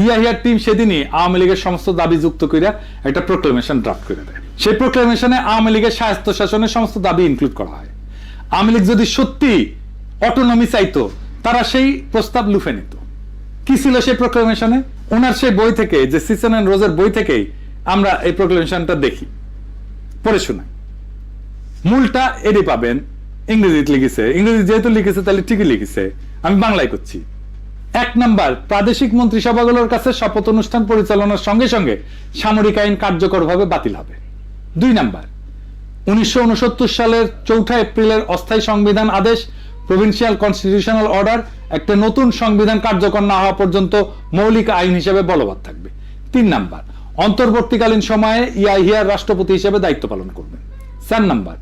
ইয়াহিয়ার টিম সেদিনই আওয়ামী লীগের সমস্ত দাবি যুক্ত করে একটা প্রোক্লেমেশন ড্রাফট করে দেয়। সেই প্রোক্লেমেশনে আওয়ামী লীগের স্বায়ত্ত শাসনের সমস্ত দাবি ইনক্লুড করা হয়। আওয়ামী লীগ যদি সত্যি অটোনমি চাইতো তারা সেই প্রস্তাব লুফে নিত। কি ছিল সেই প্রোক্লেমেশনে? ওনার সেই বই থেকে, যে সিজন এন্ড রোজের বই থেকেই আমরা এই প্রোক্লেমেশনটা দেখি, পড়ে শোনাই। মূলটা এরই পাবেন, ইংরেজিতে লিখেছে। ইংরেজি যেহেতু লিখেছে তাহলে ঠিকই লিখেছে, আমি বাংলায় করছি। 1 নাম্বার, প্রাদেশিক মন্ত্রিসভাগুলোর কাছে শপথ অনুষ্ঠান পরিচালনার সঙ্গে সঙ্গে সামরিক আইন কার্যকরভাবে বাতিল হবে। 2 নাম্বার, 1969 সালের 4 এপ্রিলের অস্থায়ী সংবিধান আদেশ, প্রভিন্সিয়াল কনস্টিটিউশনাল অর্ডার একটা নতুন সংবিধান কার্যকর না হওয়া পর্যন্ত মৌলিক আইন হিসেবে বলবৎ থাকবে। 3 নাম্বার, অন্তর্বর্তীকালীন সময়ে ইয়াহিয়া রাষ্ট্রপতি হিসেবে দায়িত্ব পালন করবেন। 4 নাম্বার,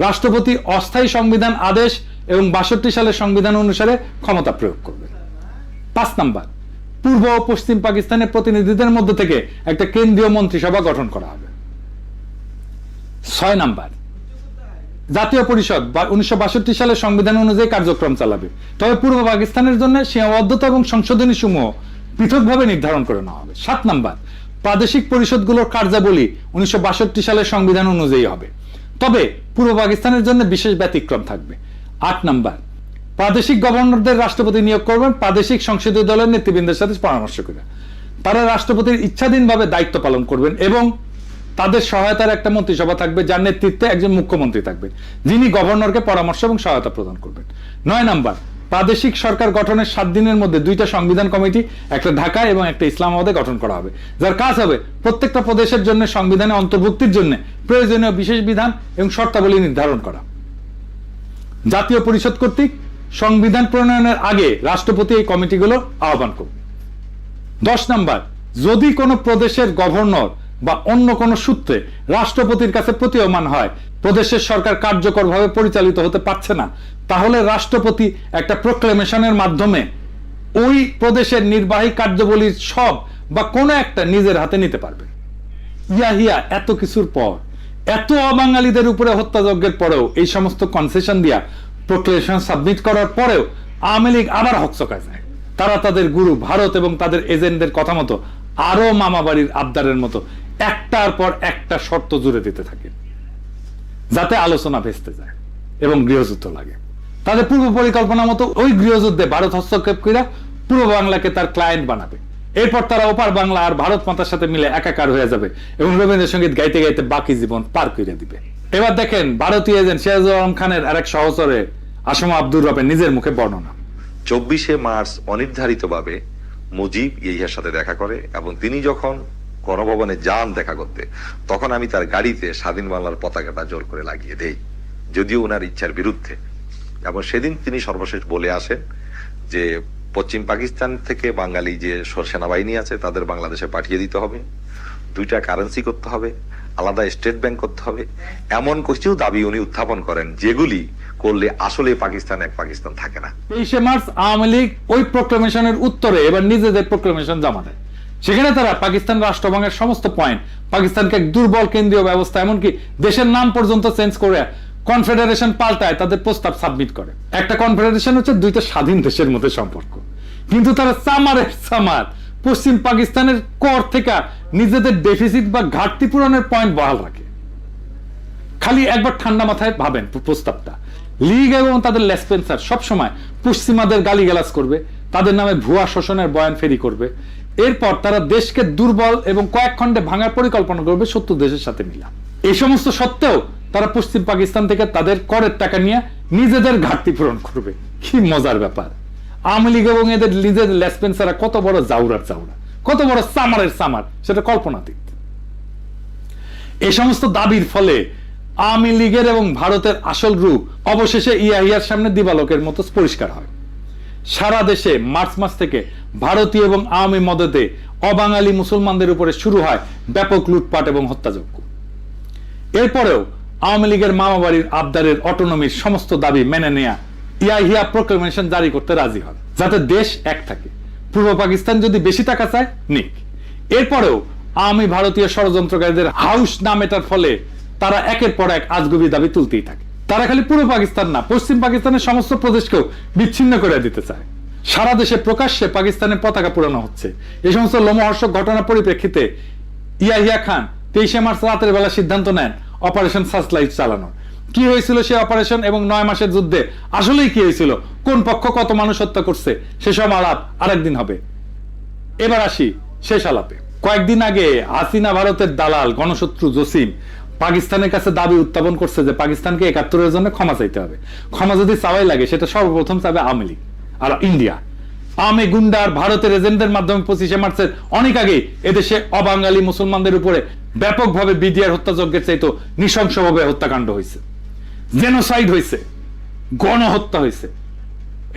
রাষ্ট্রপতি অস্থায়ী সংবিধান আদেশ এবং 62 সালের সংবিধান অনুসারে ক্ষমতা প্রয়োগ করবেন। 5 নাম্বার, পূর্ব ও পশ্চিম পাকিস্তানের প্রতিনিধিদের মধ্যে থেকে একটা কেন্দ্রীয় মন্ত্রিসভা গঠন করা হবে। 6 নাম্বার, জাতীয় পরিষদ বা 1962 সালের সংবিধান অনুযায়ী কার্যক্রম চালাবে। তবে পূর্ব পাকিস্তানের জন্য সীমাবদ্ধতা এবং সংশোধনী সমূহ পৃথকভাবে নির্ধারণ করে নেওয়া হবে। 7 নাম্বার, প্রাদেশিক পরিষদগুলোর কার্যাবলী 1962 সালের সংবিধান অনুযায়ী হবে, তবে পূর্ব পাকিস্তানের জন্য বিশেষ ব্যতিক্রম থাকবে। 8 নাম্বার, প্রাদেশিক গভর্নরদের রাষ্ট্রপতি নিয়োগ করবেন প্রাদেশিক সংসদীয় দলের নেতৃবৃন্দের সাথে পরামর্শ করে। তারা রাষ্ট্রপতির ইচ্ছাধীনভাবে দায়িত্ব পালন করবেন এবং তাদের সহায়তার একটা মন্ত্রিসভা থাকবে যার নেতৃত্বে একজন মুখ্যমন্ত্রী থাকবেন, যিনি গভর্নরকে পরামর্শ এবং সহায়তা প্রদান করবেন। 9 নাম্বার, প্রাদেশিক সরকার গঠনের 7 দিনের মধ্যে 2টা সংবিধান কমিটি, একটা ঢাকা এবং একটা ইসলামাবাদে গঠন করা হবে, যার কাজ হবে প্রত্যেকটা প্রদেশের জন্য সংবিধানে অন্তর্ভুক্তির জন্য প্রয়োজনীয় বিশেষ বিধান এবং শর্তাবলী নির্ধারণ করা। জাতীয় পরিষদ কর্তৃক সংবিধান প্রণয়নের আগে রাষ্ট্রপতি এই কমিটিগুলো আহ্বান করবে। 10 নাম্বার, যদি কোনো প্রদেশের গভর্নর বা অন্য কোনো সূত্রে রাষ্ট্রপতির কাছে প্রতীয়মান হয় প্রদেশের সরকার কার্যকরভাবে পরিচালিত হতে পারছে না, তাহলে রাষ্ট্রপতি একটা প্রোক্লেমেশনের মাধ্যমে ওই প্রদেশের নির্বাহী কার্যাবলীর সব বা কোনো একটা নিজের হাতে নিতে পারবে। ইয়াহিয়া এত কিছুর পর, এত অবাঙালিদের উপরে হত্যাযজ্ঞের পরেও, এই সমস্ত কনসেশন দিয়া প্রোক্লেমেশন সাবমিট করার পরেও আওয়ামী লীগ আবার হকচকায় যায়। তারা তাদের গুরু ভারত এবং তাদের এজেন্টদের কথা মতো আরো মামাবাড়ির আবদারের মতো একটার পর একটা শর্ত জুড়ে দিতে থাকে, যাতে আলোচনা ভেস্তে যায় এবং গৃহযুদ্ধ লাগে। তাদের পূর্ব পরিকল্পনা মতো ওই গৃহযুদ্ধে ভারত হস্তক্ষেপ করে পূর্ব বাংলাকে তার ক্লায়েন্ট বানাবে। এরপর তারা ওপার বাংলা আর ভারত মাতার সাথে মিলে একাকার হয়ে যাবে এবং রবীন্দ্রসঙ্গীত গাইতে গাইতে বাকি জীবন পার করে দিবে। এবার দেখেন ভারতীয় এজেন্ট সিরাজুল আলম খানের আরেক সহচরে আসমা আব্দুর রবের নিজের মুখে বর্ণনা। 24শে মার্চ অনির্ধারিতভাবে মুজিব ইয়াহিয়ার সাথে দেখা করে এবং তিনি যখন গণভবনে যান দেখা করতে, তখন আমি তার গাড়িতে স্বাধীন বাংলার পতাকাটা জোর করে লাগিয়ে দেই, যদিও ওনার ইচ্ছার বিরুদ্ধে। এবং সেদিন তিনি সর্বশেষ বলে আসেন যে পশ্চিম পাকিস্তান থেকে বাঙালি যে সেনাবাহিনী আছে তাদের বাংলাদেশে পাঠিয়ে দিতে হবে, 2টা কারেন্সি করতে হবে, আলাদা স্টেট ব্যাংক করতে হবে, এমন কিছু দাবি উনি উত্থাপন করেন যেগুলি করলে আসলে পাকিস্তান এক পাকিস্তান থাকে না। 23শে মার্চ আওয়ামী লীগ ওই প্রোক্লেমেশনের উত্তরে এবার নিজেদের প্রোক্লেমেশন জমা দেয়। সেখানে তারা পাকিস্তান রাষ্ট্রভাঙের সমস্ত পয়েন্ট, পাকিস্তানকে এক দুর্বল কেন্দ্রীয় ব্যবস্থা, এমনকি দেশের নাম পর্যন্ত চেঞ্জ করে কনফেডারেশন পাল্টায় তাদের প্রস্তাব সাবমিট করে। একটা কনফেডারেশন হচ্ছে 2টা স্বাধীন দেশের মধ্যে সম্পর্ক, কিন্তু তারা সামার পশ্চিম পাকিস্তানের কর থেকে নিজেদের ডেফিসিট বা ঘাটতি পূরণের পয়েন্ট বহাল রাখে। খালি একবার ঠান্ডা মাথায় ভাবেন প্রস্তাবটা। লীগ এবং তাদের লেসপেন্সার সবসময় পশ্চিমাদের গালিগালাজ করবে, তাদের নামে ভুয়া শোষণের বয়ান ফেরি করবে। এরপর তারা দেশকে দুর্বল এবং কয়েক খণ্ডে ভাঙার পরিকল্পনা করবে শত্রু দেশের সাথে মিলা। এই সমস্ত সত্ত্বেও তারা পশ্চিম পাকিস্তান থেকে তাদের করের টাকা নিয়ে নিজেদের ঘাটতি পূরণ করবে। কি মজার ব্যাপার! আওয়ামী লীগ এবং এদের নিজের লেসপেন্সাররা কত বড় জাউরার জাউরা, কত বড় সামারের সামার, সেটা কল্পনাতীত। এই সমস্ত দাবির ফলে আওয়ামী লীগের এবং ভারতের আসল রূপ অবশেষে ইয়াহিয়ার সামনে দিবালোকের মতো পরিষ্কার হয়। সারা দেশে মার্চ মাস থেকে ভারতীয় এবং আওয়ামী মদতে অবাঙালি মুসলমানদের উপরে শুরু হয় ব্যাপক লুটপাট এবং হত্যাযজ্ঞ। এরপরেও আওয়ামী লীগের মামাবাড়ির আবদারের অটোনমির সমস্ত দাবি মেনে নেয়া ইয়াহিয়া প্রোক্লেমেশন জারি করতে রাজি হন, যাতে দেশ এক থাকে। পূর্ব পাকিস্তান যদি বেশি টাকা চায় নিক। এরপরেও আওয়ামী ভারতীয় ষড়যন্ত্রকারীদের হাউস না মেটার ফলে তারা একের পর এক আজগুবি দাবি তুলতেই থাকে। তারা খালি পূর্ব পাকিস্তান না, পশ্চিম পাকিস্তানের সমস্ত প্রদেশকেও বিচ্ছিন্ন করে দিতে চায়। সারা দেশে প্রকাশ্যে পাকিস্তানের পতাকা পুরানো হচ্ছে। এই সমস্ত লোমহর্ষক ঘটনার পরিপ্রেক্ষিতে ইয়াহিয়া খান 23শে মার্চ রাতের বেলা সিদ্ধান্ত নেন অপারেশন সার্চলাইট চালানোর। কি হয়েছিল সেই অপারেশন এবং 9 মাসের যুদ্ধে আসলেই কি হয়েছিল, কোন পক্ষ কত মানুষ হত্যা করছে, সেসব আলাপ আরেকদিন হবে। এবার আসি শেষ আলাপে। কয়েকদিন আগে হাসিনা ভারতের দালাল গণশত্রু জসিম পাকিস্তানের কাছে দাবি উত্থাপন করছে যে পাকিস্তানকে 71-এর জন্য ক্ষমা চাইতে হবে। ক্ষমা যদি চাওয়াই লাগে সেটা সর্বপ্রথম চাবে আওয়ামী লীগ আর ইন্ডিয়া। আওয়ামী গুন্ডার ভারতের এজেন্টদের মাধ্যমে 25শে মার্চের অনেক আগে এদেশে অবাঙালি মুসলমানদের উপরে ব্যাপকভাবে বিডিআর হত্যাযজ্ঞের চাইতো নৃশংসভাবে হত্যাকাণ্ড হয়েছে, জেনোসাইড হয়েছে, গণহত্যা হয়েছে।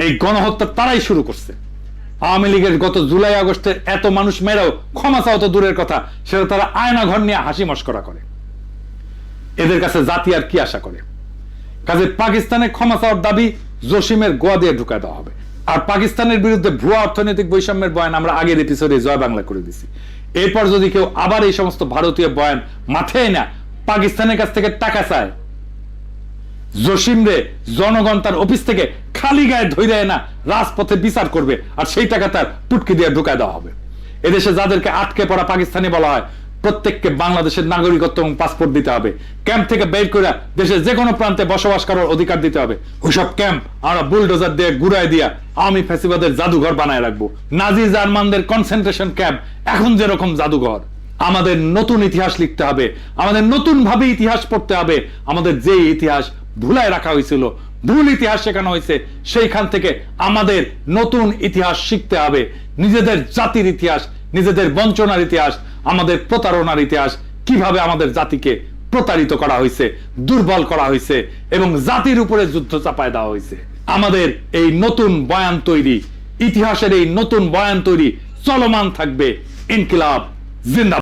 এই গণহত্যা তারাই শুরু করছে। আওয়ামী লীগের গত জুলাই আগস্টে এত মানুষ মেরাও ক্ষমা চাও তো দূরের কথা, সেটা তারা আয়না ঘর নিয়ে হাসি মস্করা করে। এদের কাছে জাতি আর কি আশা করে? কাজে পাকিস্তানের ক্ষমা চাওয়ার দাবি জসিমের গোয়া দিয়ে ঢুকায় দেওয়া হবে। আর পাকিস্তানের বিরুদ্ধে ভুয়া অর্থনৈতিক বৈষম্যের বয়ান আমরা আগের এপিসোডে জয় বাংলা করে দিছি। এরপর যদি কেউ আবার এই সমস্ত ভারতীয় বয়ান মাথায় না পাকিস্তানের কাছ থেকে টাকা চায়, জসিমরে জনগণ তার অফিস থেকে খালি গায়ে ধইরে না রাজপথে বিচার করবে, আর সেই টাকা তার পুটকি দিয়ে ঢুকায় দেওয়া হবে। এদেশে যাদেরকে আটকে পড়া পাকিস্তানি বলা হয়, প্রত্যেককে বাংলাদেশের নাগরিকত্ব এবং পাসপোর্ট দিতে হবে। ক্যাম্প থেকে বের করে দেশের যে কোনো প্রান্তে বসবাস করার অধিকার দিতে হবে। ওইসব ক্যাম্প আমরা বুলডোজার দিয়ে ঘুরাই দিয়া আওয়ামী ফ্যাসিবাদের জাদুঘর বানায় রাখবো। নাজি জার্মানদের কনসেন্ট্রেশন ক্যাম্প এখন যেরকম জাদুঘর। আমাদের নতুন ইতিহাস লিখতে হবে, আমাদের নতুন ভাবে ইতিহাস পড়তে হবে। আমাদের যে ইতিহাস ভুলায় রাখা হয়েছিল, ভুল ইতিহাস শেখানো হয়েছে, সেইখান থেকে আমাদের নতুন ইতিহাস শিখতে হবে। নিজেদের জাতির ইতিহাস, নিজেদের বঞ্চনার ইতিহাস, আমাদের প্রতারণার ইতিহাস, কিভাবে আমাদের জাতিকে প্রতারিত করা হয়েছে, দুর্বল করা হয়েছে এবং জাতির উপরে যুদ্ধ চাপায় দেওয়া হয়েছে। আমাদের এই নতুন বয়ান তৈরি, ইতিহাসের এই নতুন বয়ান তৈরি চলমান থাকবে। ইনকিলাব জিন্দাবাদ।